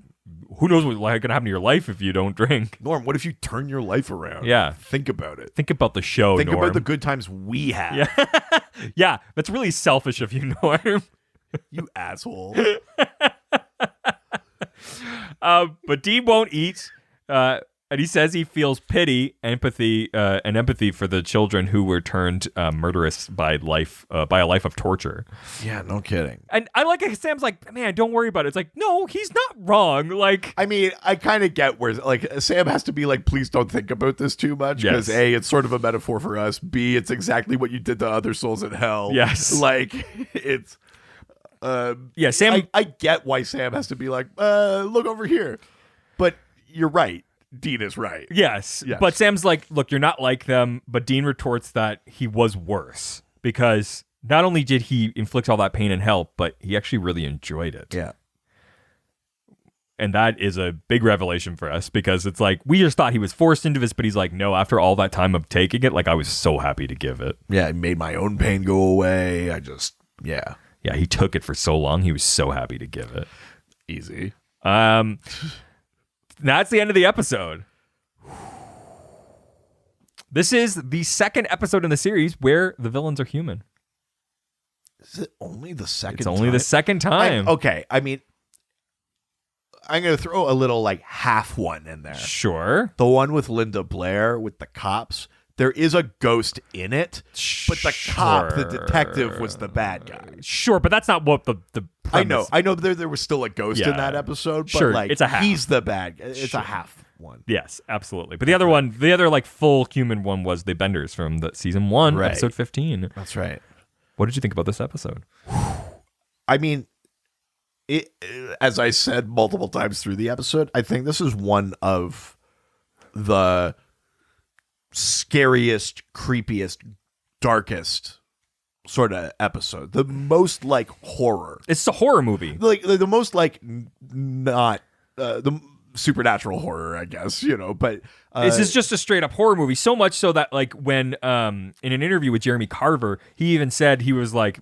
who knows what's going to happen to your life if you don't drink. Norm, what if you turn your life around? Yeah. Think about it. Think about the show, Think Norm. about the good times we had. Yeah. Yeah, that's really selfish of you, Norm. You asshole. But Dean won't eat, and he says he feels pity, empathy for the children who were turned murderous by a life of torture. Yeah, no kidding. And I like it. Sam's like, man, don't worry about it. It's like, no, he's not wrong. Like, I mean, I kind of get where like Sam has to be like, please don't think about this too much because Yes. A, it's sort of a metaphor for us. B, it's exactly what you did to other souls in hell. Yes. Like it's. yeah, Sam. I get why Sam has to be like, look over here, but you're right. Dean is right. Yes. Yes. But Sam's like, look, you're not like them. But Dean retorts that he was worse because not only did he inflict all that pain and help, but he actually really enjoyed it. Yeah. And that is a big revelation for us because it's like, we just thought he was forced into this, but he's like, no, after all that time of taking it, like I was so happy to give it. Yeah, it made my own pain go away. Yeah, Yeah, he took it for so long. He was so happy to give it. easy. That's the end of the episode. This is the second episode in the series where the villains are human. Is it only the second It's only the second time. Okay, I mean, I'm going to throw a little like half one in there. Sure. The one with Linda Blair with the cops. There is a ghost in it, but the cop, the detective, was the bad guy. Sure, but that's not what the premise. I know there was still a ghost in Yeah. that episode, but Sure, like it's a half. he's the bad guy. It's Sure. a half one. Yes, absolutely. But the other like full human one was the Benders from the season 1, Right. episode 15. That's right. What did you think about this episode? I mean, it, as I said multiple times through the episode, I think this is one of the scariest, creepiest, darkest sort of episode. The most like horror. It's a horror movie. Like the most like not the supernatural horror, I guess, but This is just a straight up horror movie. So much so that like when in an interview with Jeremy Carver, he even said he was like,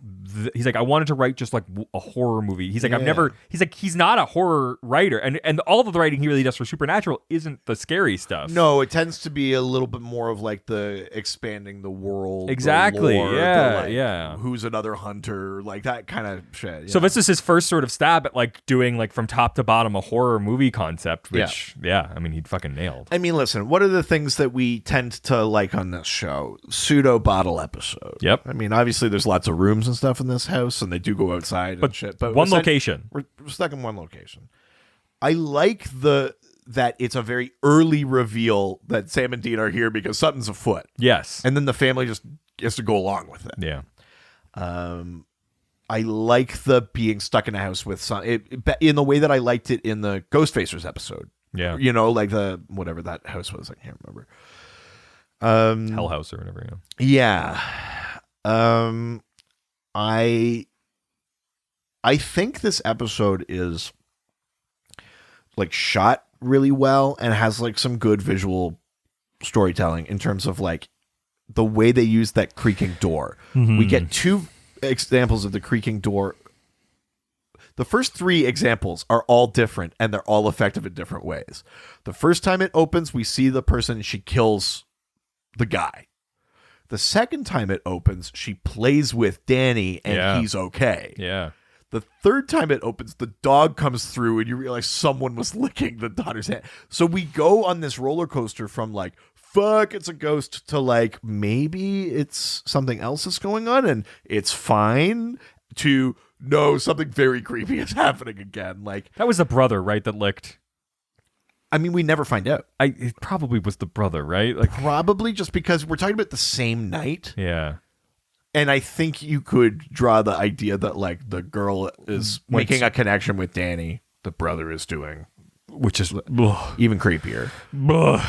he's like, I wanted to write just like a horror movie. He's like, he's not a horror writer, and all of the writing he really does for Supernatural isn't the scary stuff. no, it tends to be a little bit more of like the expanding the world. the Exactly, lore, yeah, the, yeah. Who's another hunter? Like that kind of shit. So yeah. this is his first sort of stab at like doing like from top to bottom a horror movie concept, which I mean he'd fucking nailed. I mean, listen, what are the things that we tend to like on this show? Pseudo bottle episode. Yep. I mean, obviously there's lots of rooms and stuff in this house, and they do go outside and shit. But one we're location. We're stuck in one location. I like that it's a very early reveal that Sam and Dean are here because something's afoot. Yes. And then the family just has to go along with it. Yeah. I like the being stuck in a house with some in the way that I liked it in the Ghostfacers episode. Yeah. Like the whatever that house was, I can't remember. Hell House or whatever. Yeah. I think this episode is like shot really well and has like some good visual storytelling in terms of like the way they use that creaking door. We get two examples of the creaking door. The first three examples are all different and they're all effective in different ways. The first time it opens, we see the person and she kills the guy. The second time it opens, she plays with Danny and he's okay. Yeah. The third time it opens, the dog comes through and you realize someone was licking the daughter's hand. So we go on this roller coaster from like, fuck, it's a ghost to like, maybe it's something else that's going on and it's fine to no, something very creepy is happening again. Like That was the brother, right, that licked. I mean, we never find out. It probably was the brother, right? Like, Probably just because we're talking about the same night. yeah. And I think you could draw the idea that like the girl is making a connection with Danny. The brother is doing which is even creepier. ugh.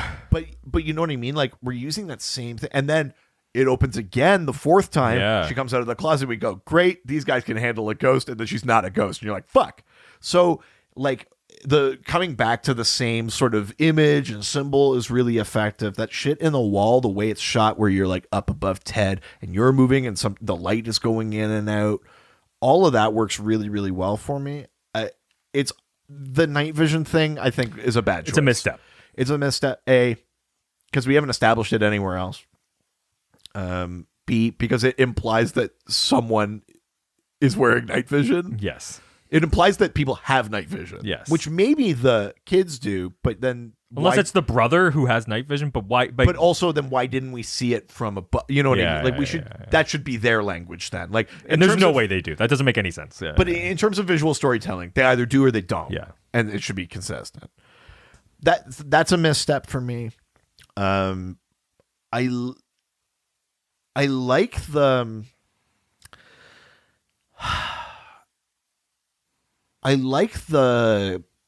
But you know what I mean? Like, we're using that same thing. And then it opens again the fourth time. Yeah. She comes out of the closet. We go, great. These guys can handle a ghost. And then she's not a ghost. And you're like, fuck. So, like, the coming back to the same sort of image and symbol is really effective. That shit in the wall, the way it's shot where you're, like, up above Ted and you're moving and the light is going in and out. All of that works really, really well for me. It's the night vision thing, I think, is a bad choice. It's a misstep. It's a misstep, A, because we haven't established it anywhere else. B, because it implies that someone is wearing night vision. Yes. It implies that people have night vision. Yes. Which maybe the kids do, but then... Unless it's the brother who has night vision, but why? But also, then why didn't we see it from above? You know what I mean? Like, we should... yeah. That should be their language then. Like, And there's no way they do. That doesn't make any sense. Yeah. But in terms of visual storytelling, they either do or they don't. Yeah. And it should be consistent. That's a misstep for me. I like the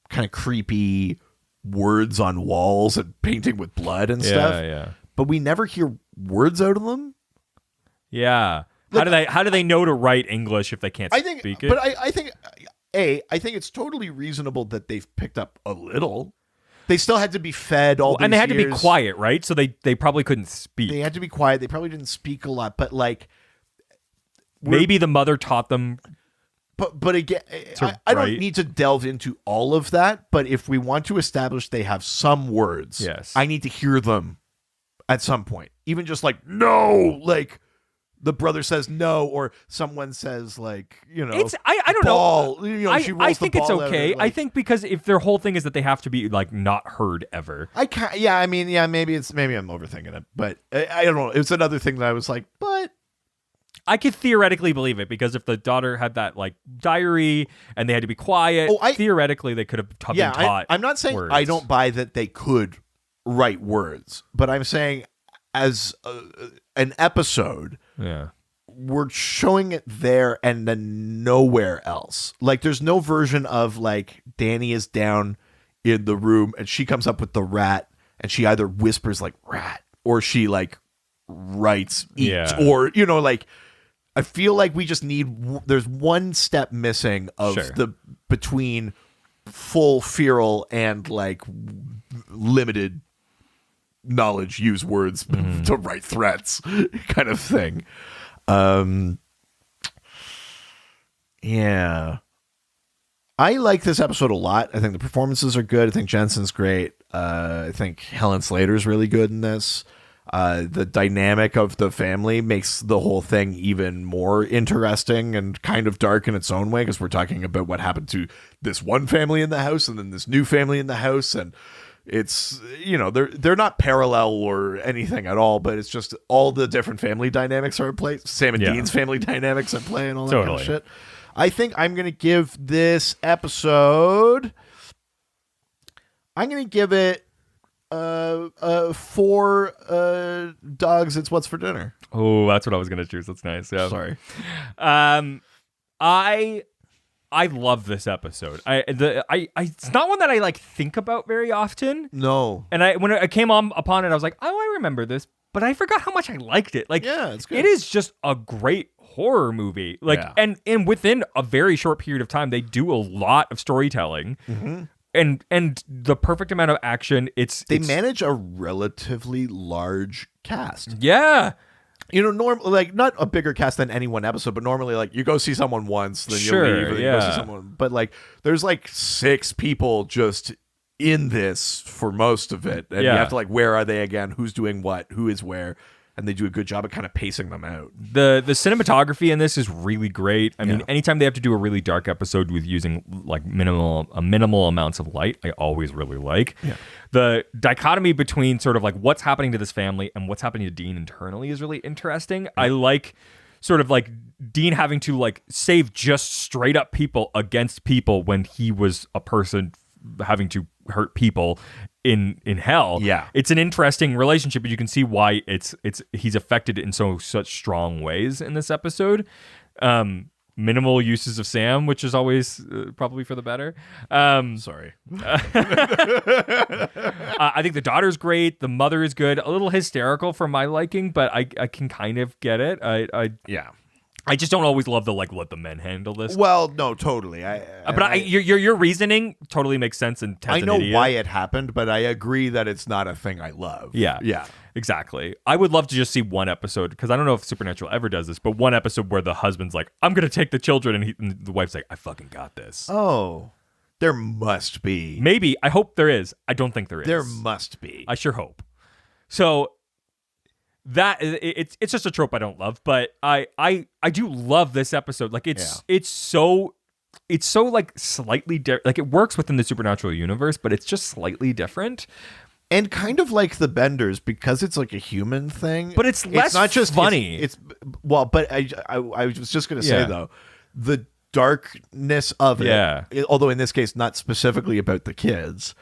kind of creepy words on walls and painting with blood and stuff. Yeah. But we never hear words out of them. Yeah. Like, how do they know to write English if they can't speak it? But I think it's totally reasonable that they've picked up a little. They still had to be fed all these and they had to be years. quiet, right? So they probably couldn't speak. They had to be quiet. They probably didn't speak a lot, but like maybe the mother taught them. But again, I don't need to delve into all of that. But if we want to establish they have some words, yes, I need to hear them at some point. Even just like no, like the brother says no, or someone says like I don't ball, know. She rolls I think the it's ball okay. out, like, I think because if their whole thing is that they have to be like not heard ever. maybe I'm overthinking it, but I don't know. It's another thing that I was like, but. I could theoretically believe it because if the daughter had that like diary and they had to be quiet, theoretically they could have been taught. I'm not saying words. I don't buy that they could write words, but I'm saying as an episode, we're showing it there and then nowhere else. Like there's no version of like Danny is down in the room and she comes up with the rat and she either whispers like rat or she like writes eat or like. I feel like we just there's one step missing of between full feral and like limited knowledge, use words to write threats kind of thing. Yeah. I like this episode a lot. I think the performances are good. I think Jensen's great. I think Helen Slater's really good in this. The dynamic of the family makes the whole thing even more interesting and kind of dark in its own way because we're talking about what happened to this one family in the house and then this new family in the house, and it's they're not parallel or anything at all, but it's just all the different family dynamics are at play. Sam and Dean's family dynamics at play and all that kind of shit. I think I'm gonna give this episode. I'm gonna give it. 4 dogs. It's what's for dinner. Oh, that's what I was gonna choose. That's nice. Yeah. Sorry. I love this episode. It's not one that I like think about very often. No. And when I came upon it, I was like, oh, I remember this, but I forgot how much I liked it. Like, yeah, it's good. It is just a great horror movie. Like, and within a very short period of time, they do a lot of storytelling. Mm-hmm. And the perfect amount of action. They manage a relatively large cast. Yeah. Normally, like, not a bigger cast than any one episode, but normally, like, you go see someone once, then you leave, and you go see someone. But, like, there's, like, 6 people just in this for most of it. And you have to, like, where are they again? Who's doing what? Who is where? And they do a good job of kind of pacing them out. The cinematography in this is really great. I mean, anytime they have to do a really dark episode with using like minimal amounts of light, I always really like. Yeah. The dichotomy between sort of like what's happening to this family and what's happening to Dean internally is really interesting. I like sort of like Dean having to like save just straight up people against people when he was a person having to hurt people in hell. Yeah, it's an interesting relationship, and you can see why he's affected in such strong ways in this episode. minimal uses of Sam, which is always probably for the better. Sorry. I think the daughter's great. The mother is good. A little hysterical for my liking, but I can kind of get it. Yeah. I just don't always love the let the men handle this. Well, no, totally. Your reasoning totally makes sense. And I know why it happened, but I agree that it's not a thing I love. Yeah. Yeah. Exactly. I would love to just see one episode, because I don't know if Supernatural ever does this, but one episode where the husband's like, I'm going to take the children, and the wife's like, I fucking got this. Oh, there must be. Maybe. I hope there is. I don't think there is. There must be. I sure hope. So that it's just a trope I don't love, but I do love this episode. Like it's so like slightly like it works within the Supernatural universe, but it's just slightly different. And kind of like the Benders, because it's like a human thing. But it's less not just funny. It's well, but I was just going to say, though, the darkness of it, although in this case, not specifically about the kids,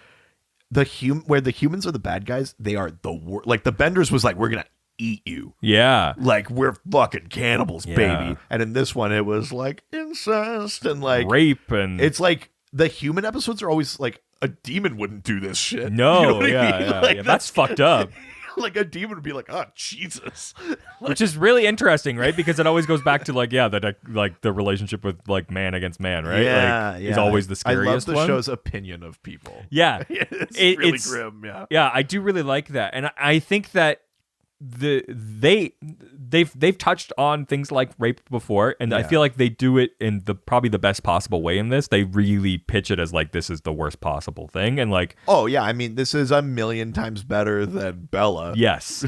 where the humans are the bad guys, they are the worst. Like the Benders was like, we're going to eat you. Yeah. Like we're fucking cannibals, Yeah. baby. And in this one, it was like incest and like rape. And it's like the human episodes are always like, a demon wouldn't do this shit. No, you know what I mean? Like, that's fucked up. Like a demon would be like, oh Jesus, Which is really interesting, right? Because it always goes back to like the relationship with like man against man, right? Yeah, Is always the scariest I love the one. show's opinion of people. Yeah, it's really grim. Yeah, yeah, I do really like that, and I think that they've touched on things like rape before, and I feel like they do it in probably the best possible way in this. They really pitch it as like this is the worst possible thing, and like, oh yeah, I mean this is a million times better than Bella. Yes,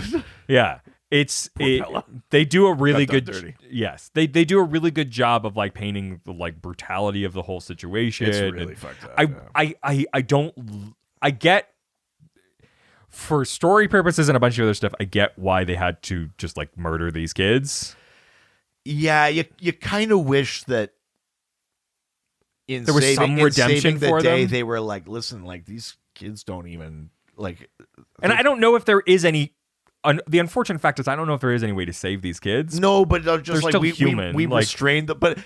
yeah, they do a really good yes, they do a really good job of like painting the like brutality of the whole situation. It's really fucked up. I get. For story purposes and a bunch of other stuff, I get why they had to just like murder these kids. Yeah, you kind of wish that there was some redemption the for day them. They were like, listen, like these kids don't even like. And I don't know if there is any. The unfortunate fact is, I don't know if there is any way to save these kids. No, but just They're like still we human. we Like, restrained them. But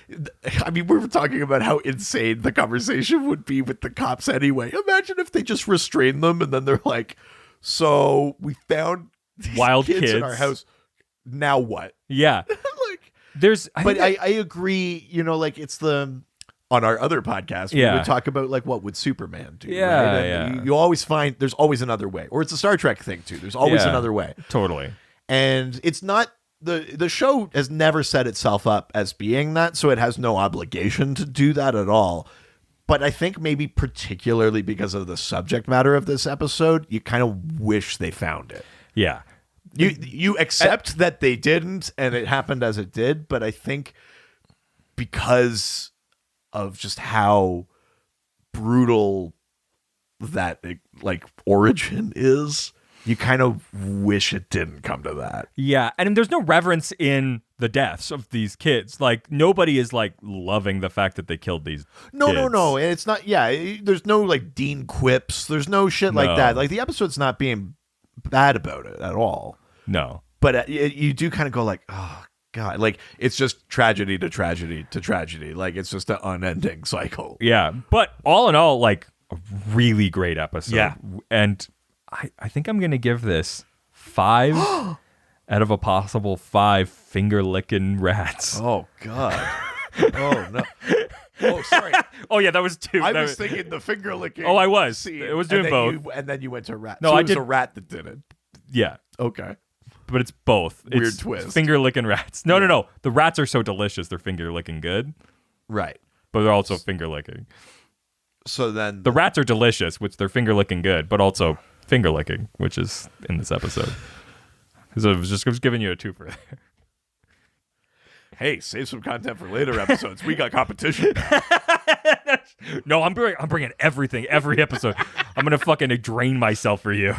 I mean, we were talking about how insane the conversation would be with the cops anyway. Imagine if they just restrained them and then they're like, so we found these wild kids in our house. Now what? Yeah, Like, I agree. You know, like it's on our other podcast, we would talk about like what would Superman do? Yeah, right? And you always find there's always another way, or it's a Star Trek thing too. There's always another way. Totally. And it's not the show has never set itself up as being that, so it has no obligation to do that at all. But I think maybe particularly because of the subject matter of this episode, you kind of wish they found it. Yeah. You accept that they didn't and it happened as it did, but I think because of just how brutal that like origin is, you kind of wish it didn't come to that. Yeah, and there's no reverence in the deaths of these kids. Like nobody is like loving the fact that they killed these kids. No. And it's not, there's no like Dean quips. There's no shit like that. Like the episode's not being bad about it at all. No. But you do kind of go like, oh God, like it's just tragedy to tragedy to tragedy. Like it's just an unending cycle. Yeah, but all in all, like a really great episode. Yeah. And I think I'm going to give this 5 out of a possible 5 finger-licking rats. Oh, God. Oh, no. Oh, sorry. Oh, yeah, that was 2. I was thinking the finger licking. Oh, I was. Scene, It was doing both. And then you went to rat. No, so I it was did a rat that did it. Yeah. Okay. But it's both. Weird it's twist. Finger-licking rats. No. The rats are so delicious, they're finger-licking good. Right. But they're also finger-licking. So then... The rats are delicious, which they're finger-licking good, but also finger-licking, which is in this episode. So I was giving you a 2 for there. Hey, save some content for later episodes. We got competition. No, I'm bringing everything, every episode. I'm gonna fucking drain myself for you.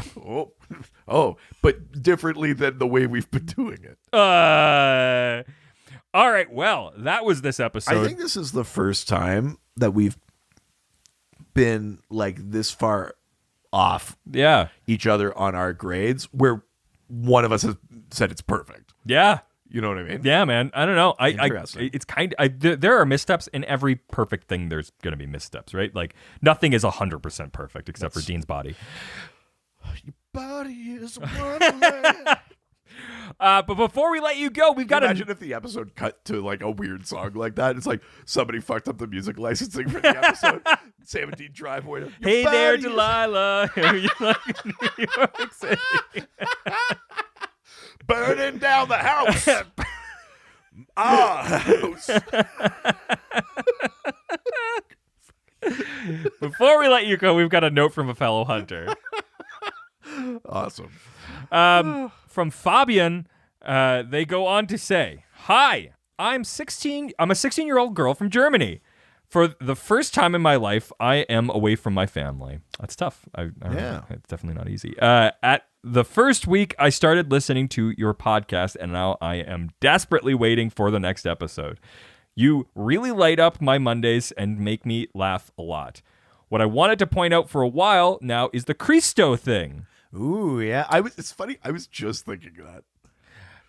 Oh, but differently than the way we've been doing it. All right. Well, that was this episode. I think this is the first time that we've been like this far off each other on our grades, where one of us has said it's perfect. Yeah. You know what I mean? Yeah, man. I don't know. Interesting. It's kind of there are missteps in every perfect thing. There's going to be missteps, right? Like nothing is 100% perfect except for Dean's body. Your body is a wonderland. But before we let you go, we've got Imagine if the episode cut to like a weird song like that. It's like somebody fucked up the music licensing for the episode. Sam and Dean drive away. Hey there, Delilah. You like New York City? Burning down the house. House. Before we let you go, we've got a note from a fellow hunter. Awesome. From Fabian, they go on to say, "Hi, I'm 16. I'm a 16-year-old girl from Germany. For the first time in my life, I am away from my family. That's tough. I don't know. It's definitely not easy. At the first week, I started listening to your podcast, and now I am desperately waiting for the next episode. You really light up my Mondays and make me laugh a lot. What I wanted to point out for a while now is the Cristo thing." Ooh, yeah. It's funny. I was just thinking that.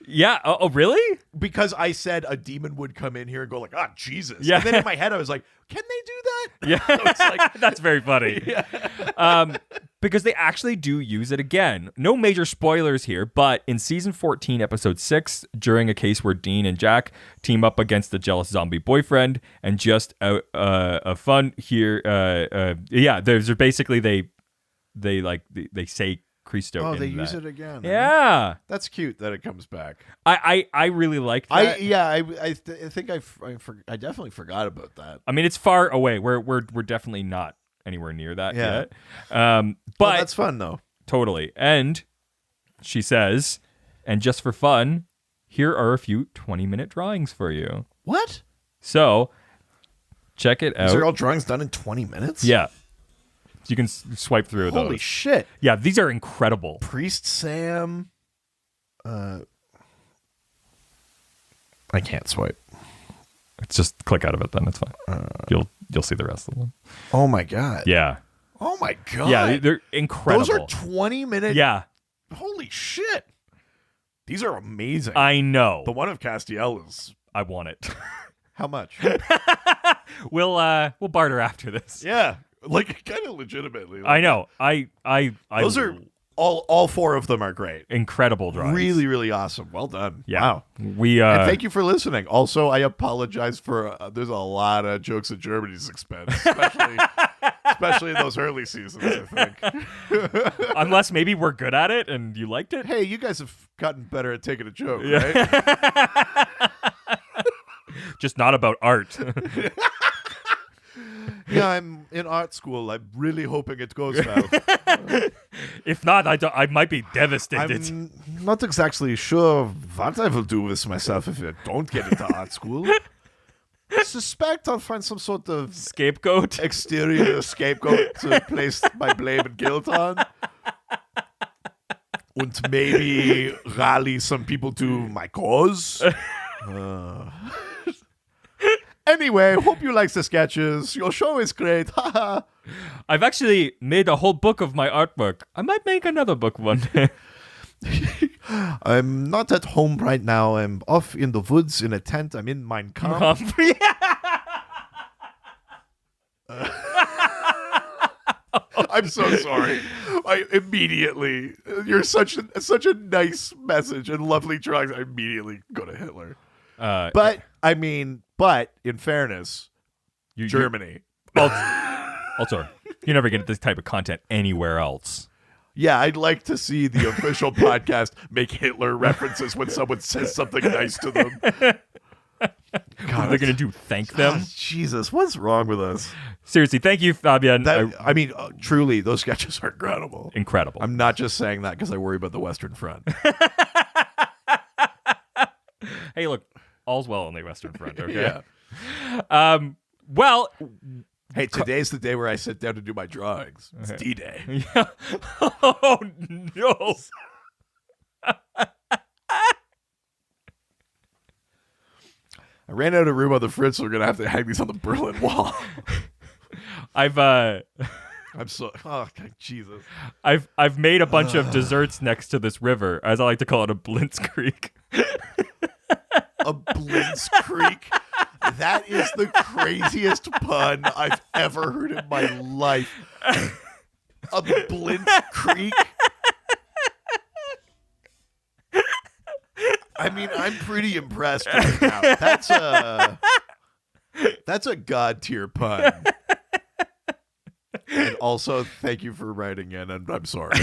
Yeah. Oh, really? Because I said a demon would come in here and go like, "Ah, Jesus." Yeah. And then in my head, I was like, "Can they do that?" Yeah. It's like, that's very funny. yeah. Because they actually do use it again. No major spoilers here, but in season 14, episode 6, during a case where Dean and Jack team up against the jealous zombie boyfriend, and just out of fun here, there's basically they say Cristo. Oh, in they use that. it again. Yeah. That's cute that it comes back. I really liked that. I think I definitely forgot about that. I mean, it's far away. We're definitely not anywhere near that yet. But Well, that's fun though. Totally. And she says, and just for fun, here are a few 20-minute drawings for you. What? So check it out. These are all drawings done in 20 minutes? Yeah. You can swipe through those. Holy shit. Yeah, these are incredible. Priest Sam. I can't swipe. It's just click out of it then. It's fine. You'll see the rest of them. Oh my god. Yeah. Oh my god. Yeah, they're incredible. Those are 20 minutes. Yeah. Holy shit. These are amazing. I know. The one of Castiel is. I want it. How much? We'll barter after this. Yeah. Like kind of legitimately. I know. I Those are all four of them are great. incredible drawings. Really, really awesome. Well done. Yeah. Wow. We And thank you for listening. Also, I apologize for there's a lot of jokes at Germany's expense, especially in those early seasons, I think. unless maybe we're good at it and you liked it. Hey, you guys have gotten better at taking a joke, right? Just not about art. Yeah, I'm in art school. I'm really hoping it goes well. If not, I might be devastated. I'm not exactly sure what I will do with myself if I don't get into art school. I suspect I'll find some sort of Scapegoat. exterior scapegoat to place my blame and guilt on. And maybe rally some people to my cause. Anyway, hope you like the sketches. Your show is great. I've actually made a whole book of my artwork. I might make another book one day. I'm not at home right now. I'm off in the woods in a tent. I'm in Mein Kampf. I'm so sorry. I immediately, you're such a nice message and lovely drawings. I immediately go to Hitler. But in fairness, Germany. Also, you never get this type of content anywhere else. Yeah, I'd like to see the official podcast make Hitler references when someone says something nice to them. God, they're going to do thank them. Oh, Jesus, what's wrong with us? Seriously, thank you, Fabian. Truly, those sketches are incredible. Incredible. I'm not just saying that because I worry about the Western Front. Hey, look, all's well on the Western Front, okay? Yeah. Well... Hey, today's the day where I sit down to do my drawings. It's D-Day. Yeah. Oh, no. I ran out of room on the fridge, so we're going to have to hang these on the Berlin Wall. I'm so... Oh, Jesus. I've made a bunch of desserts next to this river, as I like to call it, a blitzkrieg. Blintz Creek. That is the craziest pun I've ever heard in my life. A Blintz Creek? I mean, I'm pretty impressed right now. That's a god tier pun. And also, thank you for writing in, and I'm sorry.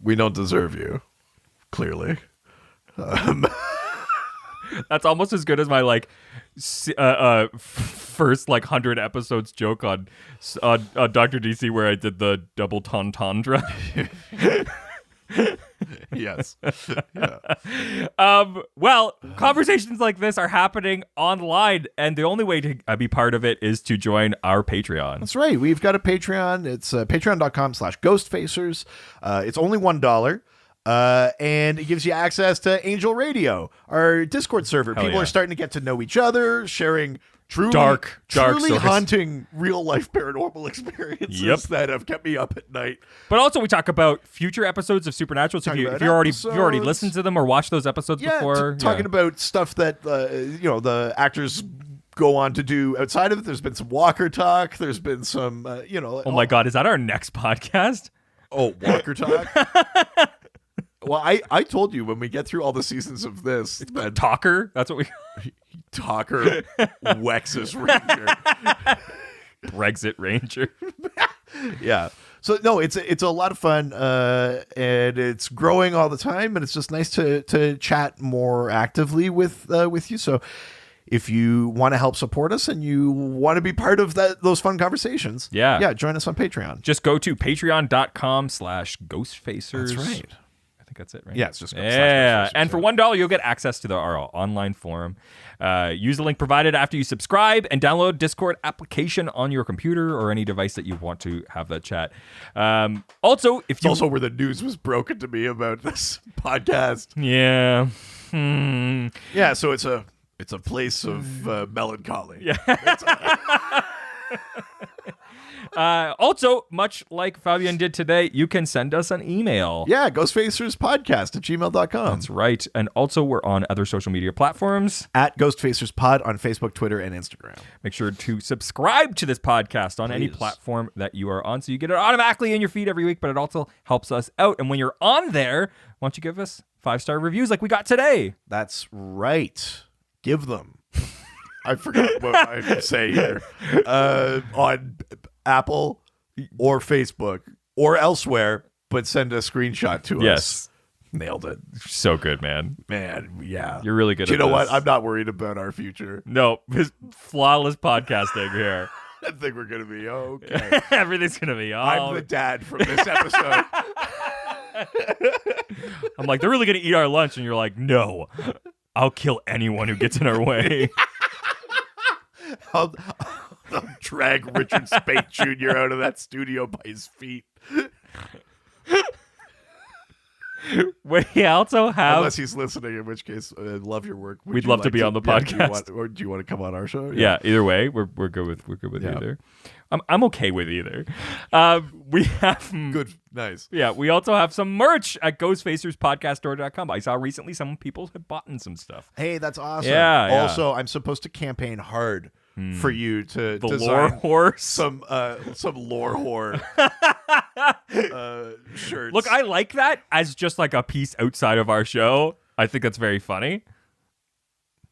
We don't deserve you, clearly. That's almost as good as my first 100 episodes joke on Dr. DC where I did the double tentendre. Yes. Yeah. Well, conversations like this are happening online, and the only way to be part of it is to join our Patreon. That's right. We've got a Patreon. It's patreon.com/ghostfacers. It's only $1. And it gives you access to Angel Radio, our Discord server. Hell People yeah. are starting to get to know each other, sharing truly Dark stories. haunting real life paranormal experiences that have kept me up at night. But also we talk about future episodes of Supernatural. So Talk if about you already episodes. listened to them or watched those episodes before, Talking about stuff that the actors go on to do outside of it. There's been some Walker talk. There's been some oh my God, is that our next podcast? Oh, Walker talk. Well, I told you when we get through all the seasons of this, it's been Talker. That's what we Talker, Wex's Ranger. Brexit Ranger. Yeah. So no, it's a lot of fun, and it's growing all the time, and it's just nice to chat more actively with you. So if you want to help support us and you want to be part of those fun conversations, join us on Patreon. Just go to patreon.com/ghostfacers. That's right. I think that's it, right? Yeah, it's just yeah. And for $1, you'll get access to our online forum. Use the link provided after you subscribe and download Discord application on your computer or any device that you want to have that chat. Also, if It's you also where the news was broken to me about this podcast. yeah. Yeah, so it's a place of melancholy. Yeah. Also, much like Fabian did today, you can send us an email. Yeah, ghostfacerspodcast@gmail.com. That's right. And also, we're on other social media platforms. At GhostfacersPod on Facebook, Twitter, and Instagram. Make sure to subscribe to this podcast on any platform that you are on so you get it automatically in your feed every week, but it also helps us out. And when you're on there, why don't you give us 5-star reviews like we got today? That's right. Give them. I forgot what I say here. On Apple or Facebook or elsewhere, but send a screenshot to us. Yes. Nailed it. So good, man. Man, yeah. You're really good Do at you know this. what? I'm not worried about our future. No, it's flawless podcasting here. I think we're going to be okay. Everything's going to be all... I'm the dad from this episode. I'm like, they're really going to eat our lunch. And you're like, no, I'll kill anyone who gets in our way. I'll drag Richard Speight Jr. out of that studio by his feet. We also have... Unless he's listening, in which case, I love your work. We'd love to be on the podcast. Do you want to come on our show? Yeah, either way, we're good with either. I'm okay with either. We have Good, nice. Yeah, we also have some merch at ghostfacerspodcaststore.com. I saw recently some people have bought some stuff. Hey, that's awesome. Yeah. Also, I'm supposed to campaign hard for you to The design lore horse. some lore whore shirts. Look, I like that as just like a piece outside of our show. I think that's very funny.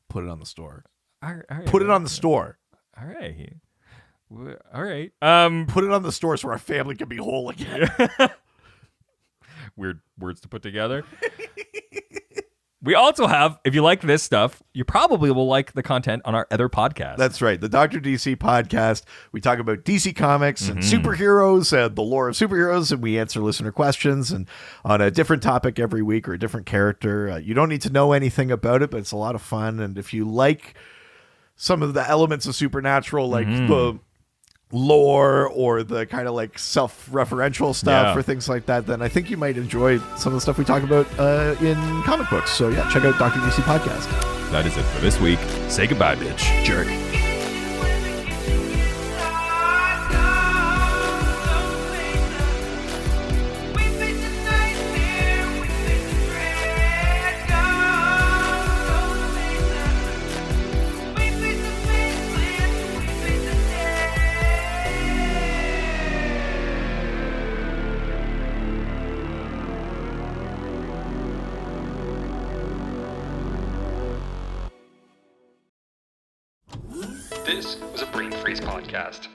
put it on the store. All right, Put it on the store. All right. All right. Put it on the store so our family can be whole again. Weird words to put together. We also have, if you like this stuff, you probably will like the content on our other podcast. That's right. The Dr. DC podcast. We talk about DC comics and superheroes and the lore of superheroes, and we answer listener questions and on a different topic every week or a different character. You don't need to know anything about it, but it's a lot of fun. And if you like some of the elements of Supernatural, like the lore or the kind of like self-referential stuff or things like that, then I think you might enjoy some of the stuff we talk about in comic books. So yeah, check out Dr. DC podcast. That is it for this week. Say goodbye, bitch. Jerk. This was a Brain Freeze podcast.